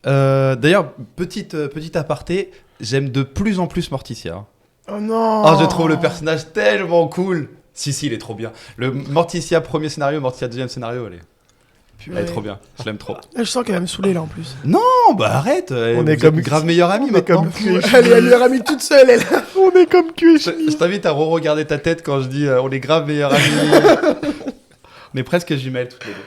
D'ailleurs, petite aparté, j'aime de plus en plus Morticia. Oh non. Oh, je trouve le personnage tellement cool. Si, il est trop bien. Le Morticia premier scénario, Morticia deuxième scénario, elle est trop bien. Je l'aime trop. Je sens qu'elle va me saouler là en plus. Non, bah arrête. On vous est êtes comme grave meilleure amie maintenant. Elle est la meilleure amie toute seule, elle. On est comme cul et cheville. Je t'invite à re-regarder ta tête quand je dis on est grave meilleure amie. On est presque jumelles toutes les deux.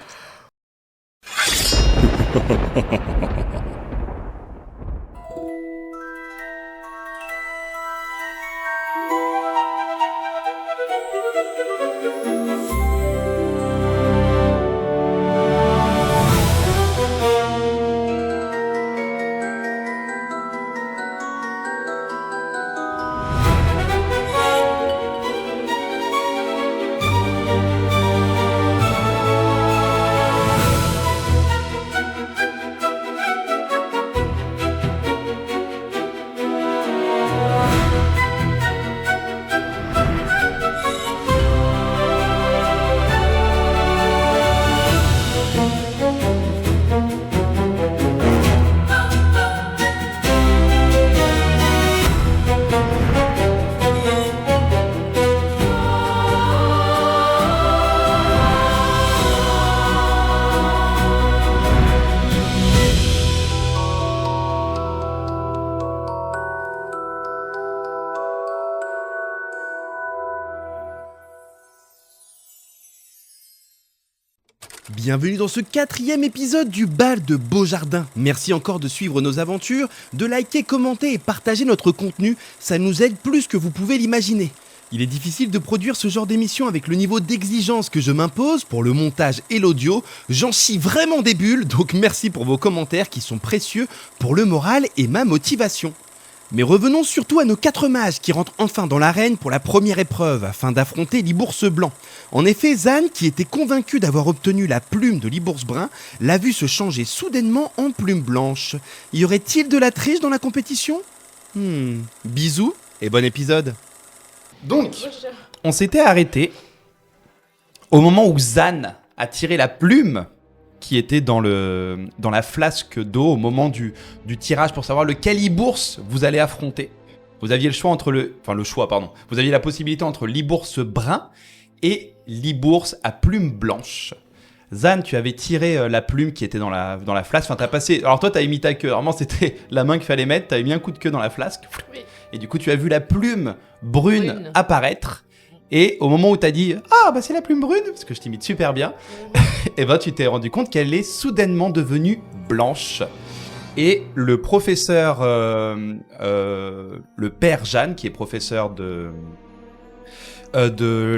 Bienvenue dans ce 4e épisode du Bal de Beaujardin. Merci encore de suivre nos aventures, de liker, commenter et partager notre contenu, ça nous aide plus que vous pouvez l'imaginer. Il est difficile de produire ce genre d'émission avec le niveau d'exigence que je m'impose pour le montage et l'audio. J'en chie vraiment des bulles, donc merci pour vos commentaires qui sont précieux pour le moral et ma motivation. Mais revenons surtout à nos 4 mages qui rentrent enfin dans l'arène pour la première épreuve afin d'affronter Libourse Blanc. En effet, Zan, qui était convaincu d'avoir obtenu la plume de Libourse Brun, l'a vu se changer soudainement en plume blanche. Y aurait-il de la triche dans la compétition ? Bisous et bon épisode. Donc, on s'était arrêté au moment où Zan a tiré la plume qui était dans la flasque d'eau au moment du tirage pour savoir lequel Libourse vous allez affronter. Vous aviez Vous aviez la possibilité entre Libourse brun et Libourse à plume blanche. Zan, tu avais tiré la plume qui était dans la flasque. Enfin, t'as passé. Alors toi, t'avais mis ta queue. Vraiment, c'était la main qu'il fallait mettre. T'avais mis un coup de queue dans la flasque. Oui. Et du coup, tu as vu la plume brune apparaître. Et au moment où t'as dit « Ah, bah c'est la plume brune !» parce que je t'imite super bien. Et ben tu t'es rendu compte qu'elle est soudainement devenue blanche. Et le professeur, le père Jeanne, qui est professeur de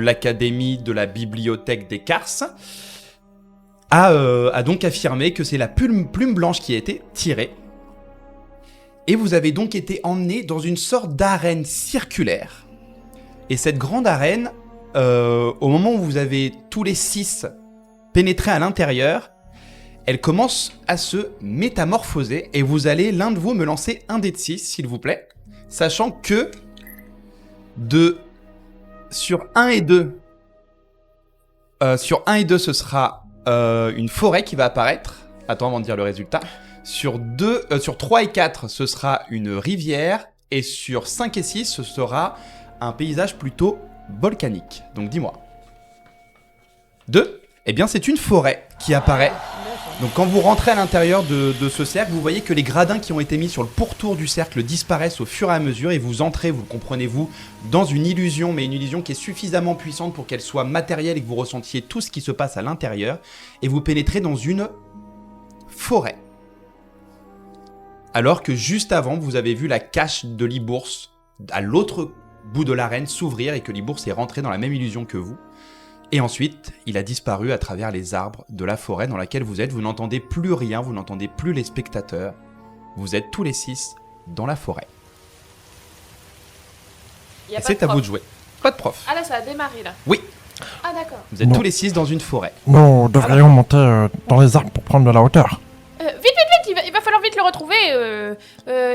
l'académie de la bibliothèque des Cars, a donc affirmé que c'est la plume blanche qui a été tirée. Et vous avez donc été emmené dans une sorte d'arène circulaire. Et cette grande arène, au moment où vous avez tous les 6 pénétré à l'intérieur, elle commence à se métamorphoser et vous allez, l'un de vous, me lancer un dé de 6, s'il vous plaît, sachant que sur 1 et 2, ce sera une forêt qui va apparaître. Attends, avant de dire le résultat. Sur 3 et 4, ce sera une rivière. Et sur 5 et 6, ce sera un paysage plutôt volcanique. Donc dis-moi. 2, eh bien c'est une forêt qui apparaît. Donc quand vous rentrez à l'intérieur de ce cercle, vous voyez que les gradins qui ont été mis sur le pourtour du cercle disparaissent au fur et à mesure et vous entrez, vous le comprenez vous, dans une illusion, mais une illusion qui est suffisamment puissante pour qu'elle soit matérielle et que vous ressentiez tout ce qui se passe à l'intérieur. Et vous pénétrez dans une forêt. Alors que juste avant, vous avez vu la cache de Libourse à l'autre bout de l'arène s'ouvrir et que Libourse est rentré dans la même illusion que vous. Et ensuite, il a disparu à travers les arbres de la forêt dans laquelle vous êtes. Vous n'entendez plus rien, vous n'entendez plus les spectateurs. Vous êtes tous les 6 dans la forêt. Et c'est à vous de jouer. Pas de prof. Ah là, ça a démarré là. Oui. Ah d'accord. Vous êtes tous les 6 dans une forêt. Nous devrions monter dans les arbres pour prendre de la hauteur. Vite, il va falloir vite le retrouver.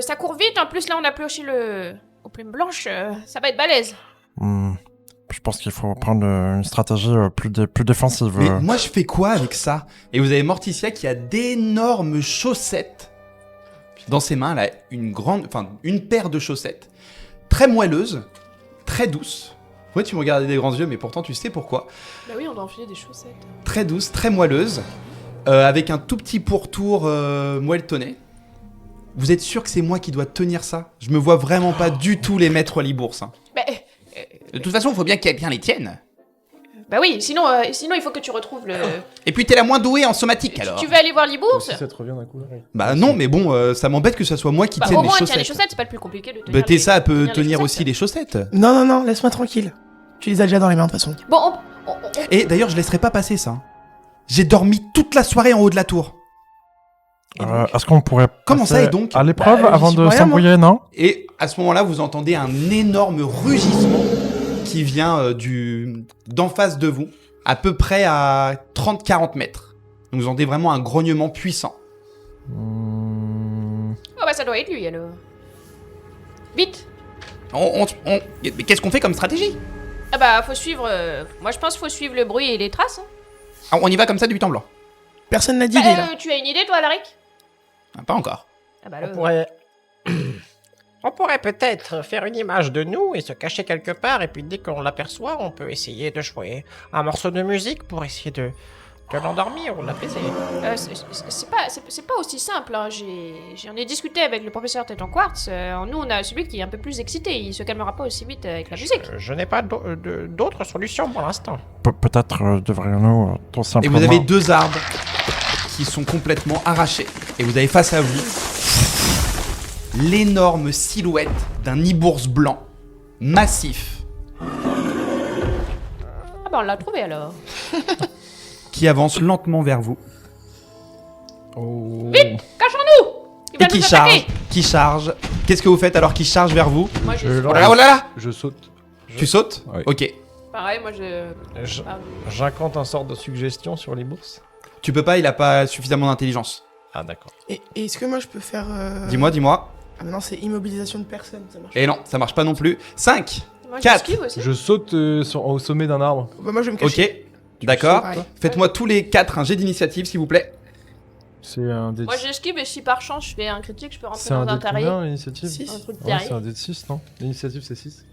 Ça court vite, en plus là on a pioché aux plumes blanches, ça va être balèze. Je pense qu'il faut prendre une stratégie plus défensive. Mais moi je fais quoi avec ça ? Et vous avez Morticia qui a d'énormes chaussettes Dans ses mains, elle a une paire de chaussettes très moelleuses, très douces. Ouais, tu me regardais des grands yeux, mais pourtant tu sais pourquoi. Bah oui, on doit enfiler des chaussettes. Très douces, très moelleuses, avec un tout petit pourtour moelletonné. Vous êtes sûr que c'est moi qui dois tenir ça? Je me vois vraiment pas du tout les mettre à Libourse. Hein. Bah, De toute façon, il faut bien que quelqu'un les tienne. bah oui, sinon il faut que tu retrouves le... Et puis t'es la moins douée en somatique alors. Tu veux aller voir Libourse? Si ça te revient d'un coup. Bah non, mais bon, ça m'embête que ça soit moi qui Bah tienne au les moins, chaussettes. tiens les chaussettes, c'est pas le plus compliqué de tenir Bah Tessa peut les tenir chaussettes. aussi les chaussettes. Non, laisse-moi tranquille. Tu les as déjà dans les mains de toute façon. Bon, Et d'ailleurs, je laisserai pas passer ça. J'ai dormi toute la soirée en haut de la tour. Est-ce qu'on pourrait Comment passer ça, et donc à l'épreuve Bah, avant j'y de peux rien, s'embrouiller, non? Et à ce moment-là, vous entendez un énorme rugissement qui vient d'en face de vous, à peu près à 30-40 mètres. Donc vous entendez vraiment un grognement puissant. Hmm, oh bah ça doit être lui alors. Vite. Mais qu'est-ce qu'on fait comme stratégie? Ah bah faut suivre... moi je pense qu'il faut suivre le bruit et les traces. Hein. Ah, on y va comme ça du but en blanc? Personne n'a Bah, d'idée là. tu as une idée toi, Alaric? Ah, pas encore. Ah bah On pourrait... On pourrait peut-être faire une image de nous et se cacher quelque part, et puis dès qu'on l'aperçoit, on peut essayer de jouer un morceau de musique pour essayer de l'endormir ou de l'apaiser. c'est pas aussi simple. Hein. J'en ai discuté avec le professeur Tête en Quartz. Nous, on a celui qui est un peu plus excité. Il se calmera pas aussi vite avec la musique. Je n'ai pas d'autres solutions pour l'instant. Peut-être devrions-nous tout Et simplement... vous avez deux arbres qui sont complètement arrachés. Et vous avez face à vous l'énorme silhouette d'un ibourse blanc, massif, Ah bah on l'a trouvé alors. qui avance lentement vers vous. Vite, cachons-nous. Il va Et nous attaquer. qui charge. Qu'est-ce que vous faites alors qu'il charge vers vous? Moi je... Oh là là, oh là là. Je saute. Tu sautes? Ouais. Ok. Pareil, moi je... Ah, J'incante un sort de suggestion sur les bourses. Tu peux pas, il a pas suffisamment d'intelligence. Ah d'accord. Et est-ce que moi je peux faire. Dis-moi. Ah, mais non, c'est immobilisation de personne, ça marche. Et non, ça marche pas non plus. 5. moi Quatre. j'esquive aussi. Je saute au sommet d'un arbre. Bah, moi je vais me cacher. Ok. D'accord. Pareil. Faites-moi tous les 4 un jet d'initiative, s'il vous plaît. C'est un dé de... Moi j'esquive et si par chance je fais un critique, je peux rentrer C'est un dans un dé de terrier. combien, l'initiative? Six. Un truc de Ouais, terrier. c'est un dé de 6, non? L'initiative, c'est 6.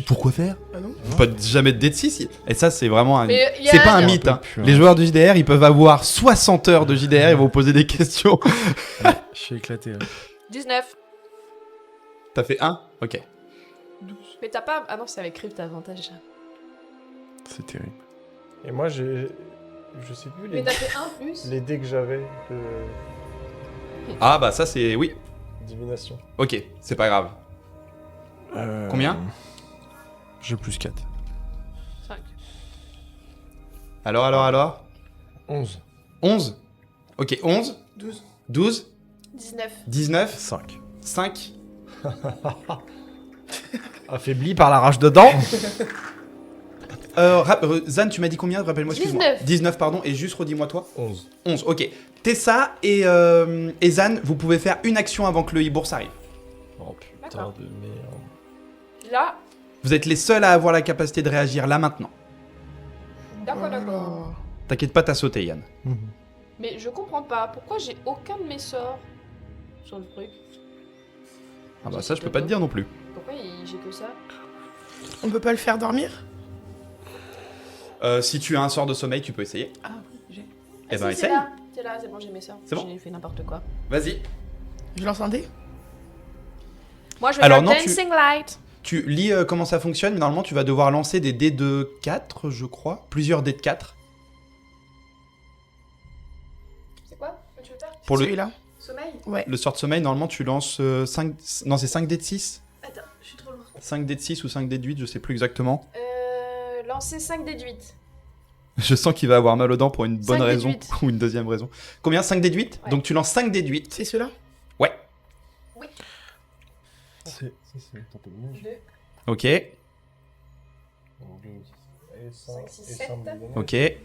Pourquoi faire? Ah non. Pas jamais de dé de 6. Et ça, c'est vraiment un. Mais il y a- C'est pas un il y a- mythe. Hein. plus, hein. Les joueurs de JDR, ils peuvent avoir 60 heures de JDR, ils vont poser des questions. Je suis éclaté. Là. 19. T'as fait 1? Ok. Mais t'as pas... Ah non, c'est avec Crypt, t'as avantage. C'est terrible. Et moi, j'ai... Je sais plus Mais t'as fait 1 plus. les dés que j'avais de Ah bah ça, c'est. Oui. divination. Ok, c'est pas grave. Combien? J'ai plus 4. 5. Alors 11. 11? Ok, 11. 12. 12. 19. 19. 5. 5. Affaibli par la rage de dents. Zan, tu m'as dit combien? Rappelle-moi, excuse-moi. 19. 19, pardon, et juste redis-moi toi. 11. 11, ok. Tessa et Zan, vous pouvez faire une action avant que le Ibourse arrive. Oh putain D'accord. de merde. Là. Vous êtes les seuls à avoir la capacité de réagir là maintenant. D'accord, d'accord. T'inquiète pas, t'as sauté, Yann. Mais je comprends pas. Pourquoi j'ai aucun de mes sorts sur le truc? Ah bah ça, je peux pas te dire non plus. Pourquoi j'ai que ça? On peut pas le faire dormir? Si tu as un sort de sommeil, tu peux essayer. Ah oui, j'ai. Eh ben, si, essaye. C'est là, c'est bon, j'ai mes sorts. C'est bon J'ai fait n'importe quoi. Vas-y. Je lance un dé? Moi, je vais Alors, faire non, tu- Dancing Light. Tu lis comment ça fonctionne, mais normalement, tu vas devoir lancer des dés de 4, je crois. Plusieurs dés de 4. C'est quoi que tu veux faire? Pour le, Celui-là. Sommeil? le sort de sommeil, normalement, tu lances 5... Non, c'est 5 dés de 6. Attends, je suis trop loin. 5 dés de 6 ou 5 dés de 8, je sais plus exactement. Lancer 5 déduites. Je sens qu'il va avoir mal aux dents pour une bonne 5 raison déduites. ou une deuxième raison. Combien? 5 déduites? Ouais. Donc tu lances 5 déduites. C'est ceux-là? Ouais. C'est un peu mieux. 2. Ok. 5, 6, 7. Ok. 7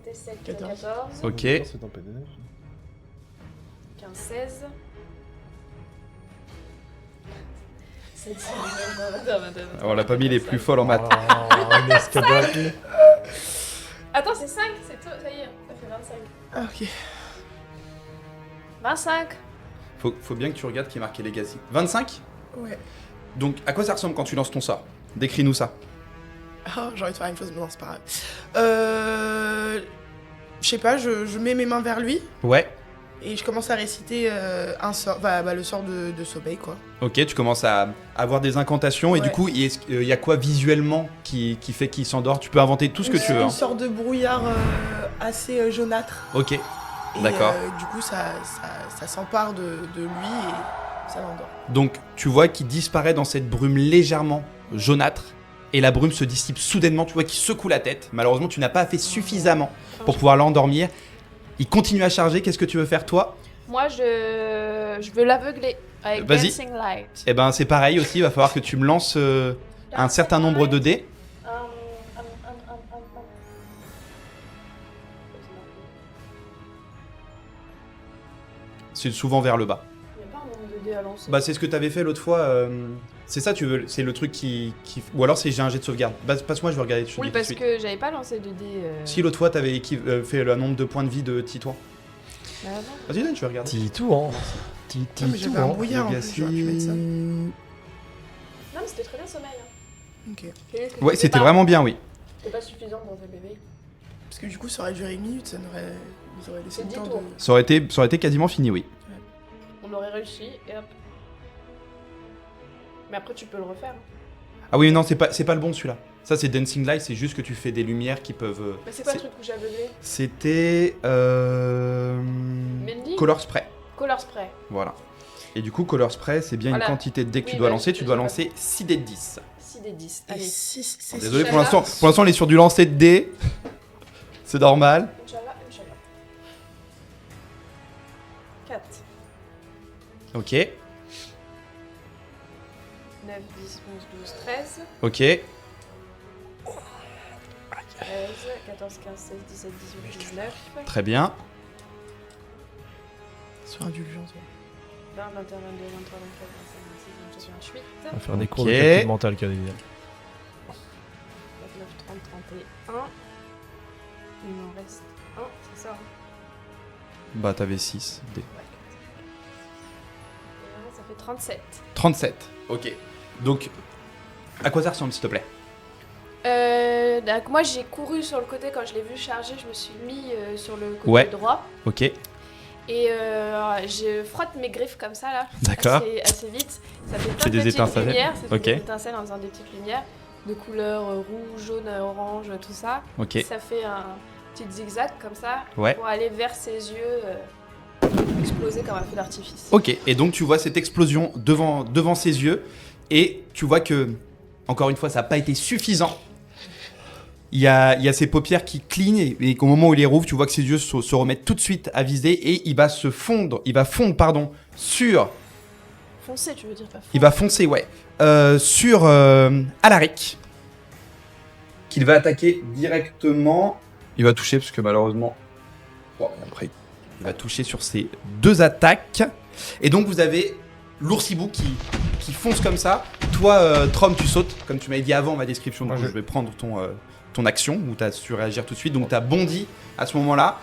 et 7, 14. 14. Ok. C'est un peu d'énergie. 15, 16. 7, 6, On l'a pas mis les plus folles en maths. Ah, une escadale. Attends, c'est 5, c'est tout, ça y est, ça fait 25. Ah, ok. 25. Faut bien que tu regardes qui est marqué Legacy. 25 ? Ouais. Donc, à quoi ça ressemble quand tu lances ton sort ? Décris-nous ça. Oh, j'ai envie de faire une chose, mais non, c'est pas grave. Je sais pas, je mets mes mains vers lui Ouais. et je commence à réciter un sort, le sort de sommeil, quoi. Ok, tu commences à avoir des incantations et Ouais. du coup, il y a quoi visuellement qui fait qu'il s'endort ? Tu peux inventer tout ce que tu veux. Une Hein. sorte de brouillard assez jaunâtre. Ok, Et, d'accord. du coup, ça s'empare de lui et ça l'endort. Donc, tu vois qu'il disparaît dans cette brume légèrement jaunâtre et la brume se dissipe soudainement. Tu vois qu'il secoue la tête. Malheureusement, tu n'as pas fait suffisamment pour pouvoir l'endormir. Il continue à charger. Qu'est-ce que tu veux faire, toi ? Moi, je veux l'aveugler avec Vas-y. Dancing Light. Eh ben, c'est pareil aussi. Il va falloir que tu me lances un certain nombre de dés. C'est souvent vers le bas. Il n'y a pas un nombre de dés à lancer. Bah, c'est ce que t'avais fait l'autre fois. C'est ça, tu veux ? C'est le truc qui... Ou alors, c'est j'ai un jet de sauvegarde. Passe-moi, je vais regarder. Oui, parce que j'avais pas lancé de dés. Si l'autre fois, t'avais fait le nombre de points de vie de Titouan. Bah non. Vas-y, Dan, je vais regarder. Titouan. Ah, mais j'avais un brouillard en plus, j'aurais pu mettre ça. Non, mais c'était très bien sommeil. Hein. Ok. Ouais, c'était vraiment bien, oui. C'était pas suffisant dans un bébé. Parce que du coup, ça aurait duré 1 minute, ça n'aurait... Ils auraient laissé C'est le 10 temps tours. de... Ça aurait été quasiment fini, oui. On aurait réussi et hop. Mais après, tu peux le refaire. Ah oui, non, c'est pas le bon celui-là. Ça, c'est Dancing Light, c'est juste que tu fais des lumières qui peuvent. Mais c'est quoi le truc où j'ai aveuglé C'était. Mandy Color Spray. Color Spray. Voilà. Et du coup, Color Spray, c'est bien Voilà. une quantité de dés que tu Oui, dois vas-y, lancer. Tu vas-y, dois vas-y. lancer 6 dés de 10. 6 des 10. Et Allez. c'est Désolé, pour Inch'Allah. l'instant, on est sur du lancer de dés. C'est normal. Inch'Allah, Inch'Allah. 4. Ok. 9, 10, 11, 12, 13. Ok. 13, 14, 15, 16, 17, 18, 19. Très bien. Sur indulgence, ouais. 20, 21, 22, 23, 24, 25, 26, 27, 28. On va faire des cours de Ok. calcul mental, Cadelia. 29, 30, 31. Il m'en reste 1, c'est ça. Hein. Bah, t'avais 6 dés. Ouais. Et là, ça fait 37. 37. Ok. Donc, à quoi ça ressemble, s'il te plaît ? Donc moi j'ai couru sur le côté quand je l'ai vu charger, je me suis mis sur le côté Ouais. droit Ok. et je frotte mes griffes comme ça là, D'accord. assez vite. Ça fait C'est plein de des petites étincelles. lumières, ça fait Ok. des étincelles en faisant des petites lumières de couleur rouge, jaune, orange, tout ça. Ok. Ça fait un petit zigzag comme ça Ouais. pour aller vers ses yeux, exploser comme un feu d'artifice. Ok, et donc tu vois cette explosion devant ses yeux, et tu vois que, encore une fois, ça n'a pas été suffisant. Il y a ses paupières qui clignent, et qu'au moment où il les rouvre, tu vois que ses yeux se remettent tout de suite à viser, et il va fondre, sur... Foncer, tu veux dire pas foncer. Il va foncer, ouais, sur Alaric, qu'il va attaquer directement. Il va toucher, parce que malheureusement... Bon, après, il va toucher sur ces 2 attaques. Et donc, vous avez l'oursibou qui fonce comme ça. Toi, Trom, tu sautes, comme tu m'avais dit avant ma description. Donc, Moi, je vais prendre ton action, où tu as su réagir tout de suite. Donc, tu as bondi à ce moment-là.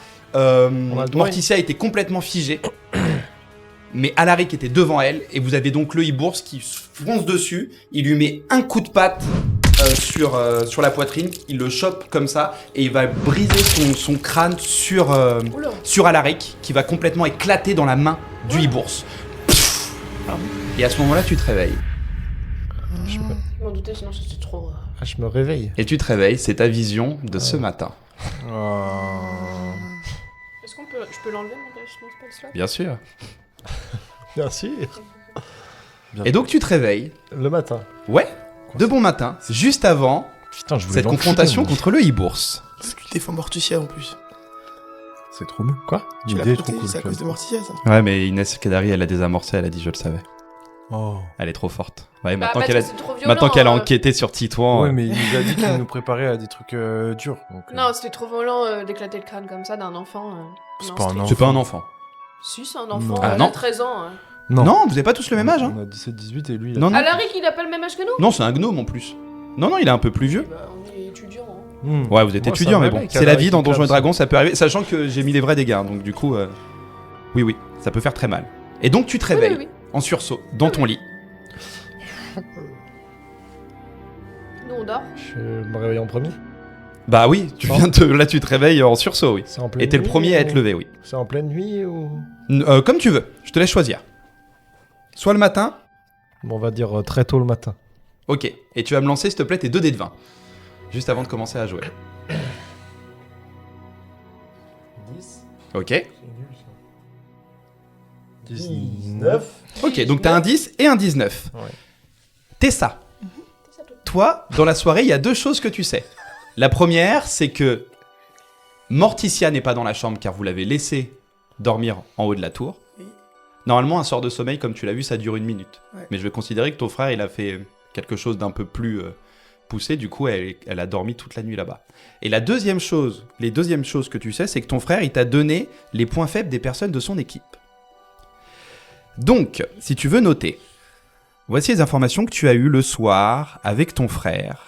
Morticia était complètement figée. Mais Alaric était devant elle. Et vous avez donc le hibours qui fonce dessus. Il lui met un coup de patte sur la poitrine. Il le chope comme ça. Et il va briser son crâne sur Alaric, qui va complètement éclater dans la main du hibours. Et à ce moment-là, tu te réveilles. Je m'en doutais, sinon c'était trop. je me réveille. Et tu te réveilles, c'est ta vision de ce matin. Est-ce qu'on peut. Je peux l'enlever mon spell slot? Bien sûr. Bien sûr. Et donc tu te réveilles. Le matin. Ouais, de bon matin, juste avant Putain, je voulais cette confrontation l'enculer, contre le hibours. Tu défends Morticia en plus. C'est trop mieux. Quoi? Tu l'as L'idée est trop porté, cool. c'est à cause de Morticia, ça. Ouais, mais Inès Kadari, elle a désamorcé, elle a dit je le savais. Oh. Elle est trop forte. Ouais, Bah, maintenant parce qu'elle que a, c'est trop violent, maintenant qu'elle a enquêté sur Titouan. Ouais, mais il nous a dit qu'il nous préparait à des trucs durs. Donc, Non, c'était trop violent d'éclater le crâne comme ça d'un enfant. C'est Non, pas un strict. enfant. C'est pas un enfant. Si, c'est un enfant, Non. Ah, il non. a 13 ans. Hein. Non, vous avez pas tous le même âge, hein. On a 17-18 et lui, il a... Non, non. Alaric, il a pas le même âge que nous? Non, c'est un gnome en plus. Non, il est un peu plus vieux. Bah, on est étudiants. Hein. Hmm. Ouais, vous êtes Moi, étudiant, ça mais va, bon, mec, c'est la Alaric, vie dans il Donjons et classe. Dragons, ça peut arriver. Sachant que j'ai mis les vrais dégâts, donc du coup. Oui, ça peut faire très mal. Et donc tu te réveilles Oui. en sursaut dans ton lit. Nous, on dort. Je me réveille en premier. Bah oui, là tu te réveilles en sursaut, oui. C'est en pleine Et t'es le nuit premier à ou- être levé, oui. C'est en pleine nuit ou... Comme tu veux, je te laisse choisir. Soit le matin, Bon, on va dire très tôt le matin. ok. Et tu vas me lancer, s'il te plaît, tes 2 dés de 20. Juste avant de commencer à jouer. 10. Ok. 19. Ok, donc t'as un 10 et un 19. Ouais. Tessa, toi, dans la soirée, il y a 2 choses que tu sais. La première, c'est que Morticia n'est pas dans la chambre car vous l'avez laissé dormir en haut de la tour. Oui. Normalement, un sort de sommeil, comme tu l'as vu, ça dure 1 minute. Ouais. Mais je vais considérer que ton frère, il a fait quelque chose d'un peu plus poussé. Du coup, elle a dormi toute la nuit là-bas. Et les deuxièmes choses que tu sais, c'est que ton frère, il t'a donné les points faibles des personnes de son équipe. Donc, si tu veux noter, voici les informations que tu as eues le soir avec ton frère,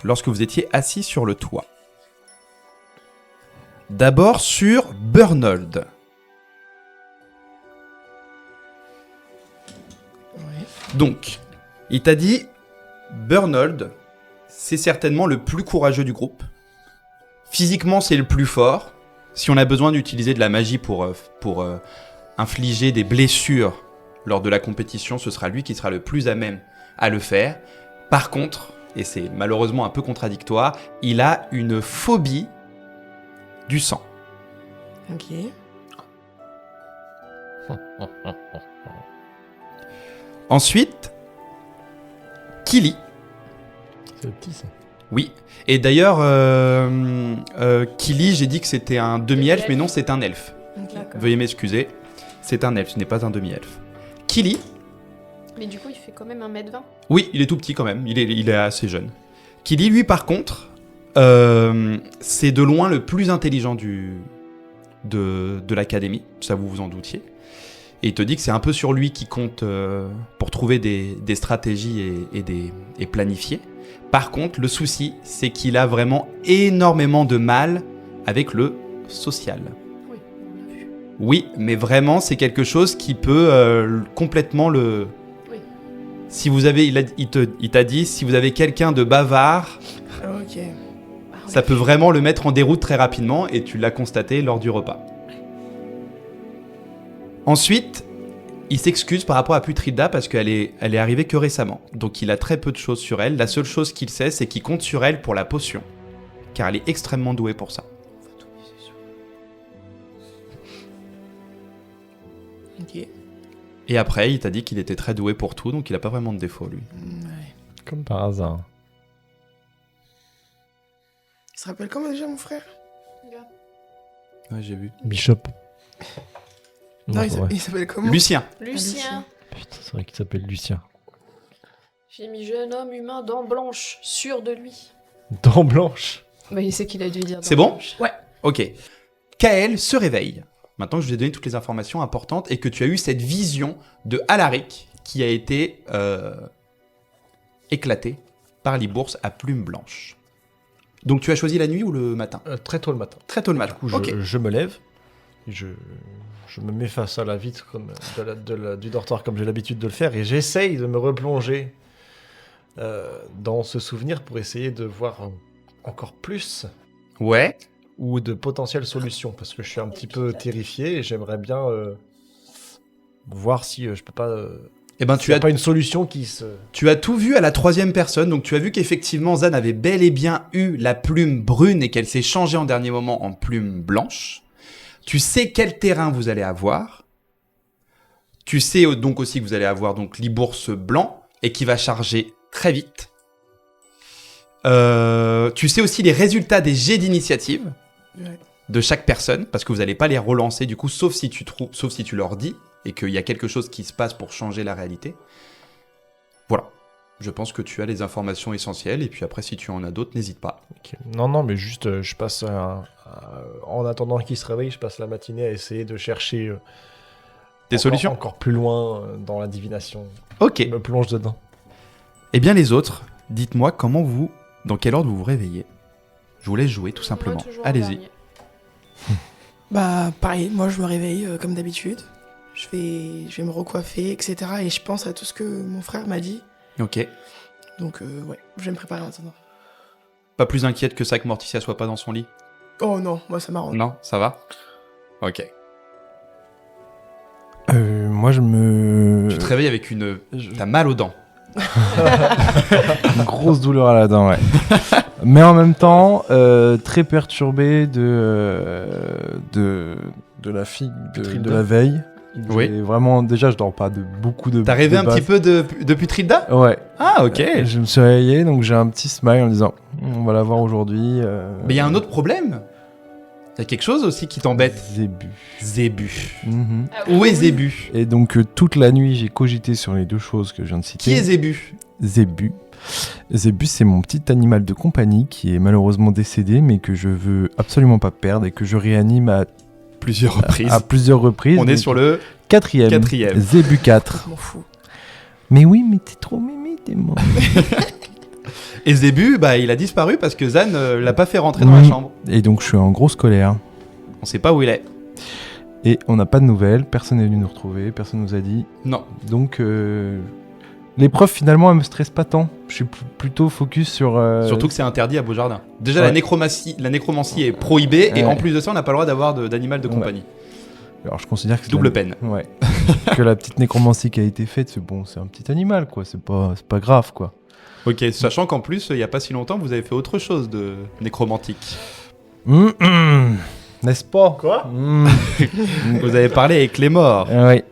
lorsque vous étiez assis sur le toit. D'abord sur Burnold. Donc, il t'a dit, Burnold, c'est certainement le plus courageux du groupe. Physiquement, c'est le plus fort. Si on a besoin d'utiliser de la magie pour infliger des blessures lors de la compétition, ce sera lui qui sera le plus à même à le faire. Par contre, et c'est malheureusement un peu contradictoire, il a une phobie du sang. Ok. Ensuite, Kili. C'est le petit, ça. Oui. Et d'ailleurs, Kili, j'ai dit que c'était un demi-elfe, mais non, c'est un elfe. Ok. D'accord. Veuillez m'excuser. C'est un elfe, ce n'est pas un demi-elfe. Kili, Mais du coup, il fait quand même 1m20. oui, il est tout petit quand même, il est assez jeune. Kili, lui, par contre, c'est de loin le plus intelligent de l'académie, ça vous en doutiez. Et il te dit que c'est un peu sur lui qui compte pour trouver des stratégies et planifier. Par contre, le souci, c'est qu'il a vraiment énormément de mal avec le social. Oui, on l'a vu. Oui, mais vraiment, c'est quelque chose qui peut complètement le... Oui. Si vous avez, il t'a dit, si vous avez quelqu'un de bavard, Ok. Ah, on ça l'a peut vu. vraiment le mettre en déroute très rapidement, et tu l'as constaté lors du repas. Ensuite, il s'excuse par rapport à Putrida parce qu'elle est arrivée que récemment. Donc il a très peu de choses sur elle. La seule chose qu'il sait, c'est qu'il compte sur elle pour la potion. Car elle est extrêmement douée pour ça. Ok. Et après, il t'a dit qu'il était très doué pour tout, donc il a pas vraiment de défaut, lui. Ouais. Comme par hasard. Il se rappelle comment déjà mon frère? Ouais, j'ai vu. Bishop. Non, c'est vrai. il s'appelle comment? Lucien. Lucien. Putain, c'est vrai qu'il s'appelle Lucien. J'ai mis jeune homme humain dents blanches, sûr de lui. Dents blanches. Bah, il sait qu'il a dû dire. C'est bon? Ouais. Ok. Kael se réveille. Maintenant que je vous ai donné toutes les informations importantes et que tu as eu cette vision de Alaric qui a été éclatée par Libourse à plume blanche. Donc tu as choisi la nuit ou le matin? Très tôt le matin. Très tôt le matin. Du coup, Ok. je me lève. Je me mets face à la vitre comme du dortoir comme j'ai l'habitude de le faire et j'essaye de me replonger dans ce souvenir pour essayer de voir encore plus Ouais. ou de potentielles solutions parce que je suis un petit peu terrifié et j'aimerais bien voir si je peux pas... Eh ben, tu as pas une solution qui se... tu as tout vu à la troisième personne, donc tu as vu qu'effectivement Zan avait bel et bien eu la plume brune et qu'elle s'est changée en dernier moment en plume blanche. Tu sais quel terrain vous allez avoir. Tu sais donc aussi que vous allez avoir donc Libourse blanc et qui va charger très vite. Tu sais aussi les résultats des jets d'initiative Ouais. de chaque personne parce que vous n'allez pas les relancer du coup sauf si tu leur dis et qu'il y a quelque chose qui se passe pour changer la réalité. Voilà. Je pense que tu as les informations essentielles et puis après si tu en as d'autres, n'hésite pas. Ok. Non, mais juste, je passe en attendant qu'il se réveille, je passe la matinée à essayer de chercher Des solutions encore plus loin dans la divination. Ok. Je me plonge dedans. Eh bien les autres, dites-moi dans quel ordre vous vous réveillez. Je vous laisse jouer tout simplement. Moi, toujours en Allez-y. dernier. Bah, pareil, moi je me réveille comme d'habitude. Je vais me recoiffer, etc. Et je pense à tout ce que mon frère m'a dit. Ok. Donc, ouais, je vais me préparer maintenant. Pas plus inquiète que ça que Morticia soit pas dans son lit? Oh non, moi ça m'arrange. Non, ça va? Ok. Moi, je me... Tu te réveilles avec une... T'as mal aux dents. Une grosse douleur à la dent, ouais. Mais en même temps, très perturbé de la fille de la veille. Oui. J'ai vraiment, déjà, je dors pas de beaucoup de... T'as rêvé de un base. petit peu de Putrilda? Ouais. Ah, ok. Je me suis réveillé, donc j'ai un petit smile en disant, on va la voir aujourd'hui. Mais il y a un autre problème. Il y a quelque chose aussi qui t'embête. Zébu. Zébu. Mhm. Ah Où est oui. Zébu? Et donc, toute la nuit, j'ai cogité sur les deux choses que je viens de citer. Qui est Zébu? Zébu. Zébu, c'est mon petit animal de compagnie qui est malheureusement décédé, mais que je veux absolument pas perdre et que je réanime à Plusieurs reprises. plusieurs reprises. On est Donc, sur le... quatrième. quatrième. Zébu 4. Je m'en fous. Mais oui, mais t'es trop mémé, t'es mort. Et Zébu, bah, il a disparu parce que Zan l'a pas fait rentrer dans la chambre. Et donc, je suis en grosse colère. On sait pas où il est. Et on n'a pas de nouvelles, personne n'est venu nous retrouver, personne nous a dit. Non. Donc, l'épreuve, finalement, elle me stresse pas tant. Je suis plutôt focus sur... Surtout que c'est interdit à Beaujardin. Déjà, Ouais. la nécromancie est prohibée et Ouais. en plus de ça, on n'a pas le droit d'avoir d'animal de Ouais. compagnie. Alors, je considère que c'est Double peine. Ouais. Que la petite nécromancie qui a été faite, c'est bon, c'est un petit animal, quoi. C'est pas grave, quoi. Ok, sachant qu'en plus, il y a pas si longtemps, vous avez fait autre chose de nécromantique. N'est-ce pas? Quoi? Vous avez parlé avec les morts Oui,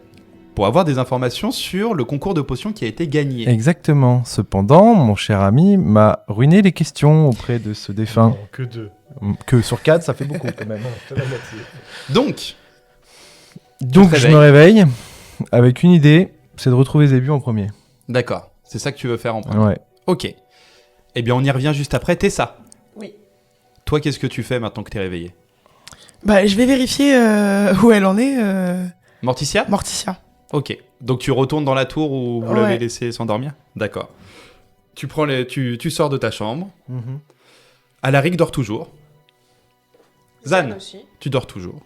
pour avoir des informations sur le concours de potions qui a été gagné. exactement. Cependant, mon cher ami m'a ruiné les questions auprès de ce défunt. Non, que 2. Que sur 4, ça fait beaucoup quand même. C'est la moitié. Donc, Donc, je me réveille avec une idée, c'est de retrouver Zébu en premier. d'accord, c'est ça que tu veux faire en premier. Ouais. Ok. Eh bien, on y revient juste après. Tessa, Oui. toi, qu'est-ce que tu fais maintenant que t'es réveillée? Bah, je vais vérifier où elle en est, Morticia? Morticia. Ok. Donc tu retournes dans la tour où vous Ouais. l'avez laissé s'endormir? D'accord. Tu prends tu sors de ta chambre. Alaric dort toujours. Zan, aussi. tu dors toujours.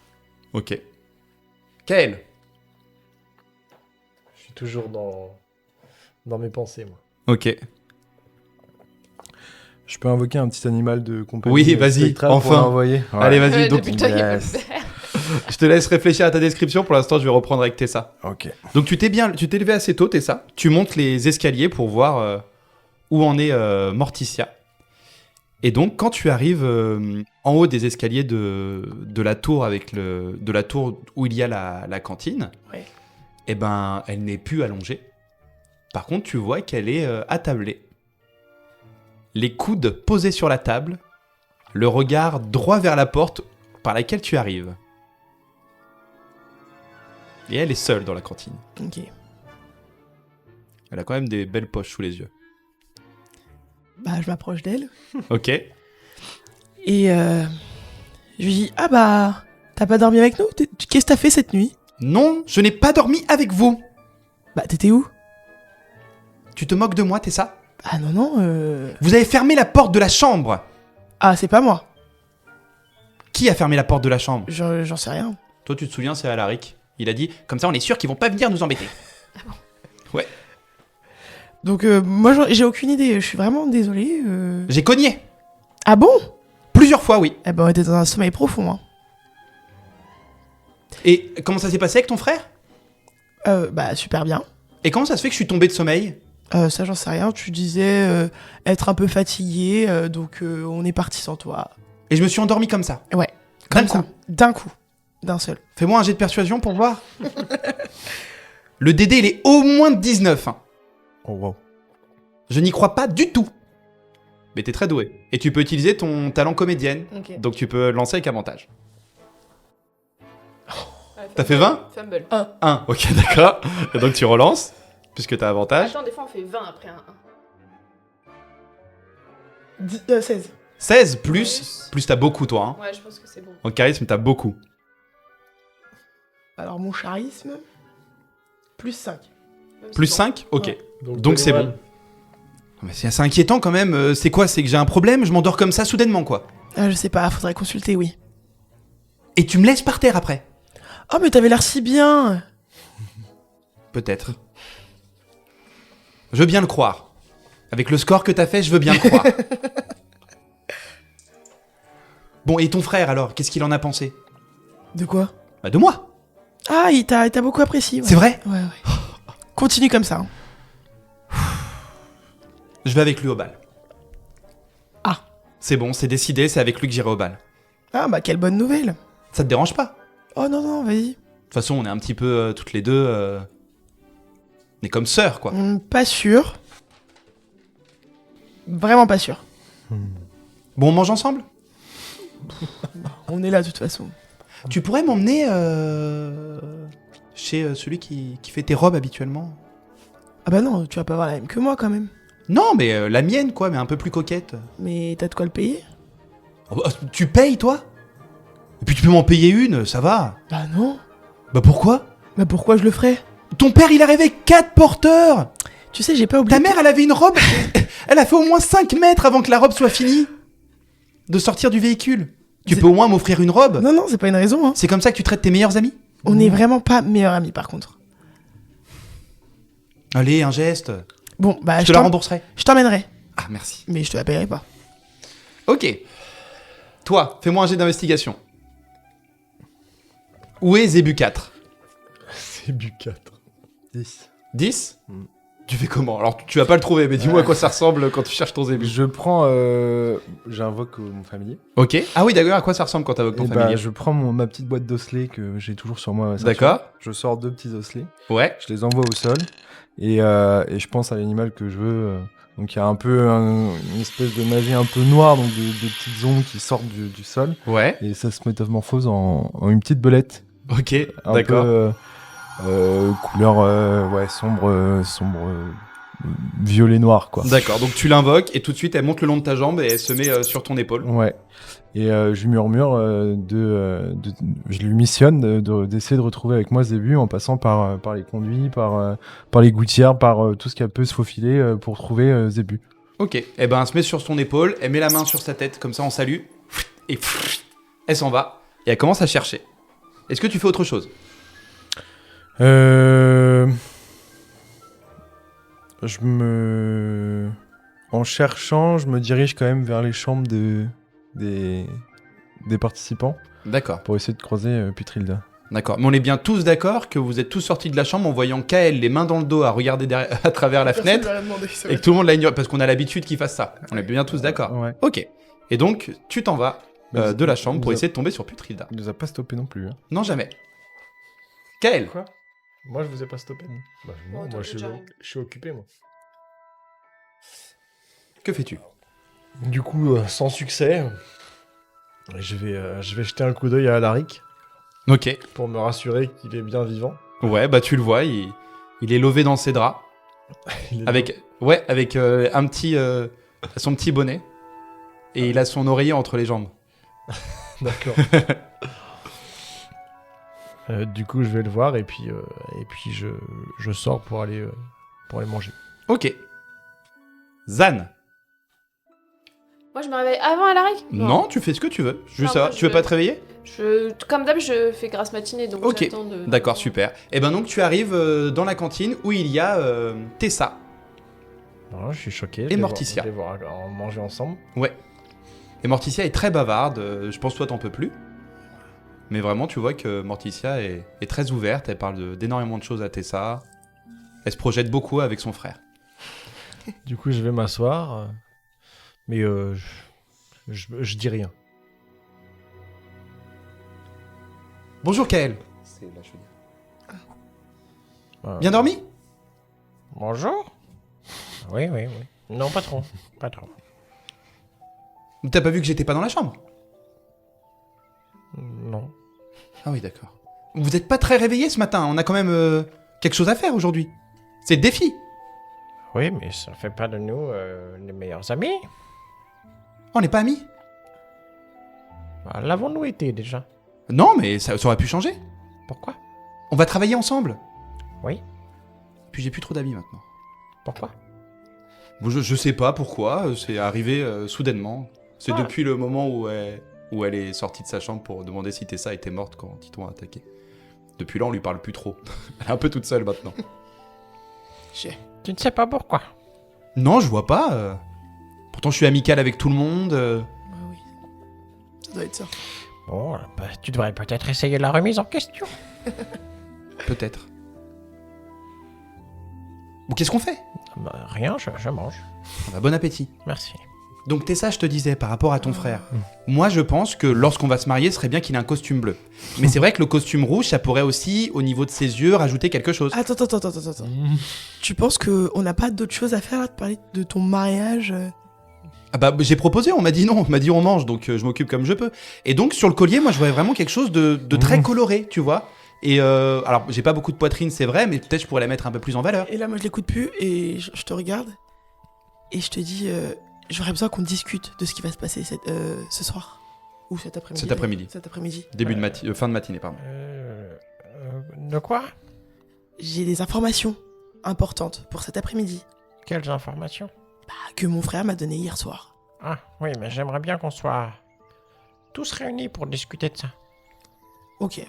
Ok. Kael, Je suis toujours dans mes pensées, moi. ok. Je peux invoquer un petit animal de compagnie. Oui, vas-y, spectrale pour enfin. l'envoyer. Ouais. Allez, vas-y. Donc, Depuis toi, il y a yes. pas de faire. je te laisse réfléchir à ta description. Pour l'instant, je vais reprendre avec Tessa. Ok. Donc tu t'es levé assez tôt, Tessa. Tu montes les escaliers pour voir où en est Morticia. Et donc, quand tu arrives en haut des escaliers de la tour de la tour où il y a la cantine, Ouais. eh ben, elle n'est plus allongée. Par contre, tu vois qu'elle est attablée. Les coudes posés sur la table, le regard droit vers la porte par laquelle tu arrives. Et elle est seule dans la cantine. Ok. Elle a quand même des belles poches sous les yeux. Bah, je m'approche d'elle. Ok. Et je lui dis, ah bah, t'as pas dormi avec nous? Qu'est-ce que t'as fait cette nuit? Non, je n'ai pas dormi avec vous. Bah, t'étais où? Tu te moques de moi, Tessa? Ah non, non, Vous avez fermé la porte de la chambre. Ah, c'est pas moi. Qui a fermé la porte de la chambre? J'en sais rien. Toi, tu te souviens, c'est Alaric. Il a dit, comme ça, on est sûr qu'ils vont pas venir nous embêter. Donc, moi, j'ai aucune idée. Je suis vraiment désolée. J'ai cogné. Ah bon? Plusieurs fois, oui. Eh ben, on était dans un sommeil profond, hein. Et comment ça s'est passé avec ton frère? Bah, super bien. Et comment ça se fait que je suis tombé de sommeil? Ça, j'en sais rien. Tu disais être un peu fatigué, donc on est parti sans toi. Et je me suis endormi comme ça. Ouais. D'un Comme ça. coup. D'un coup. D'un seul. Fais-moi un jet de persuasion pour voir. Le DD, il est au moins de 19. Hein. Oh wow. Je n'y crois pas du tout. Mais t'es très doué. Et tu peux utiliser ton talent comédienne. Ok. Donc tu peux lancer avec avantage. T'as fait 20? Fumble. 1. Ok, d'accord. Et donc tu relances, puisque t'as avantage. Attends, des fois on fait 20 après un 16. 16 plus t'as beaucoup toi. Hein. 1. Ouais, je pense que c'est bon. En charisme, t'as beaucoup. Alors, mon charisme, plus 5. Plus 5? Ok. Ouais. Donc c'est bon. Mais c'est inquiétant quand même. C'est quoi? C'est que j'ai un problème? Je m'endors comme ça soudainement, quoi. Ah, je sais pas, faudrait consulter, oui. Et tu me laisses par terre après. Oh, mais t'avais l'air si bien. Peut-être. Je veux bien le croire. Avec le score que t'as fait, je veux bien le croire. Bon, et ton frère alors, qu'est-ce qu'il en a pensé? De quoi? Bah de moi. Ah, il t'a beaucoup apprécié. Ouais. C'est vrai? Ouais. Continue comme ça. Hein. Je vais avec lui au bal. Ah. C'est bon, c'est décidé, c'est avec lui que j'irai au bal. Ah, bah quelle bonne nouvelle. Ça te dérange pas? Oh non, non, vas-y. De toute façon, on est un petit peu toutes les deux... On est comme sœurs, quoi. Pas sûr. Vraiment pas sûr. Bon, on mange ensemble? On est là de toute façon. Tu pourrais m'emmener chez celui qui fait tes robes habituellement? Ah bah non, tu vas pas avoir la même que moi quand même. Non, mais la mienne, quoi, mais un peu plus coquette. Mais t'as de quoi le payer? Oh, bah, tu payes, toi? Et puis tu peux m'en payer une, ça va. Bah non. Bah pourquoi? Bah pourquoi je le ferais? Ton père, il arrivait 4 porteurs. Tu sais, j'ai pas oublié. Ta mère, elle avait une robe. Elle a fait au moins 5 mètres avant que la robe soit finie de sortir du véhicule. Tu peux au moins m'offrir une robe. Non, non, c'est pas une raison. Hein. C'est comme ça que tu traites tes meilleurs amis? On est vraiment pas meilleurs amis par contre. Allez, un geste. Bon, bah Je te la rembourserai. Je t'emmènerai. Ah, merci. Mais je te la payerai pas. Ok. Toi, fais-moi un jet d'investigation. Où est Zébu 4? C'est bu 4. 10. 10 Tu fais comment? Alors, tu vas pas le trouver, mais dis-moi à quoi ça ressemble quand tu cherches ton Zébu. Je prends. J'invoque mon familier. Ok. Ah oui, d'accord, à quoi ça ressemble quand t'invoques ton Et familier? je prends ma petite boîte d'osselets que j'ai toujours sur moi. à la ceinture. D'accord. Je sors 2 petits osselets. Ouais. Je les envoie au sol. Et je pense à l'animal que je veux. Donc il y a un peu une espèce de magie un peu noire, donc des petites ombres qui sortent du sol. Ouais. Et ça se métamorphose en une petite belette. Ok, Un d'accord. peu couleur ouais, sombre violet noir quoi. D'accord, donc tu l'invoques et tout de suite elle monte le long de ta jambe et elle se met sur ton épaule. Ouais. Et je lui murmure je lui missionne d'essayer de retrouver avec moi Zébu en passant par les conduits, par les gouttières, par tout ce qui peut se faufiler pour trouver Zébu. Ok, et ben elle se met sur son épaule, elle met la main sur sa tête, comme ça on salue, et elle s'en va, et elle commence à chercher. Est-ce que tu fais autre chose? En cherchant, je me dirige quand même vers les chambres des participants D'accord, pour essayer de croiser Putrilda. d'accord. Mais on est bien tous d'accord que vous êtes tous sortis de la chambre en voyant Kael les mains dans le dos à regarder à travers la fenêtre, et que tout le monde l'a ignoré, parce qu'on a l'habitude qu'il fasse ça. On est bien tous d'accord. Ouais. Ok. Et donc, tu t'en vas de la chambre pour Nous a- essayer de tomber sur Putrilda. Il nous a pas stoppé non plus. Hein. Non, jamais. Kael. Quoi? Moi, je vous ai pas stoppé. Bah, non, Oh, moi, t'as déjà- je suis occupé, moi. Que fais-tu? Du coup, sans succès, je vais jeter un coup d'œil à Alaric Ok. pour me rassurer qu'il est bien vivant. Ouais, bah tu le vois, il est lové dans ses draps. Il est Avec un petit son petit bonnet et il a son oreiller entre les jambes. D'accord. Du coup, je vais le voir et puis je sors pour aller manger. Ok. Zan. Moi, je me réveille avant Alaric? Non, tu fais ce que tu veux. Juste Non, ça. moi, Tu je veux pas vais- te réveiller? Comme d'hab, je fais grasse matinée, donc Ok. j'attends de... D'accord, super. Et ben donc tu arrives dans la cantine où il y a Tessa. Alors, je suis choqué. Et Morticia. Je vais voir manger ensemble. Ouais. Et Morticia est très bavarde. Je pense toi t'en peux plus. Mais vraiment, tu vois que Morticia est très ouverte. Elle parle d'énormément de choses à Tessa. Elle se projette beaucoup avec son frère. Du coup, je vais m'asseoir, mais je dis rien. Bonjour Kael. Voilà. Bien dormi? Bonjour. Oui, oui, oui. Non, pas trop. Pas trop. T'as pas vu que j'étais pas dans la chambre? Non. Ah oui, d'accord. Vous êtes pas très réveillé ce matin. On a quand même quelque chose à faire aujourd'hui. C'est le défi. Oui, mais ça fait pas de nous les meilleurs amis. On n'est pas amis? Bah, l'avons-nous été déjà? Non, mais ça aurait pu changer. Pourquoi? On va travailler ensemble. Oui. Puis j'ai plus trop d'amis maintenant. Pourquoi? Bon, je sais pas pourquoi. C'est arrivé soudainement. C'est Ah. depuis le moment où où elle est sortie de sa chambre pour demander si Tessa était morte quand ils t'ont attaqué. Depuis là, on lui parle plus trop. Elle est un peu toute seule maintenant. Tu ne sais pas pourquoi. Non, je vois pas. Pourtant, je suis amical avec tout le monde. Ouais, oui. Ça doit être ça. Bon, bah, tu devrais peut-être essayer la remise en question. Peut-être. Bon, qu'est-ce qu'on fait? Bah, rien, je mange. Bon appétit. Merci. Donc Tessa, je te disais, par rapport à ton frère, moi je pense que lorsqu'on va se marier, ce serait bien qu'il ait un costume bleu. Mais c'est vrai que le costume rouge, ça pourrait aussi, au niveau de ses yeux, rajouter quelque chose. Attends. Tu penses qu'on n'a pas d'autre chose à faire là, de parler de ton mariage Ah bah j'ai proposé, on m'a dit non, on m'a dit on mange, donc je m'occupe comme je peux. Et donc sur le collier, moi je voyais vraiment quelque chose de très coloré, tu vois. Et alors j'ai pas beaucoup de poitrine, c'est vrai, mais peut-être je pourrais la mettre un peu plus en valeur. Et là, moi, je l'écoute plus et je te regarde et je te dis, j'aurais besoin qu'on discute de ce qui va se passer ce soir ou cet après-midi. Cet après-midi. Cet après-midi. Début de fin de matinée, pardon. De quoi? J'ai des informations importantes pour cet après-midi Quelles informations? que mon frère m'a donné hier soir. Ah, oui, mais j'aimerais bien qu'on soit tous réunis pour discuter de ça. Ok.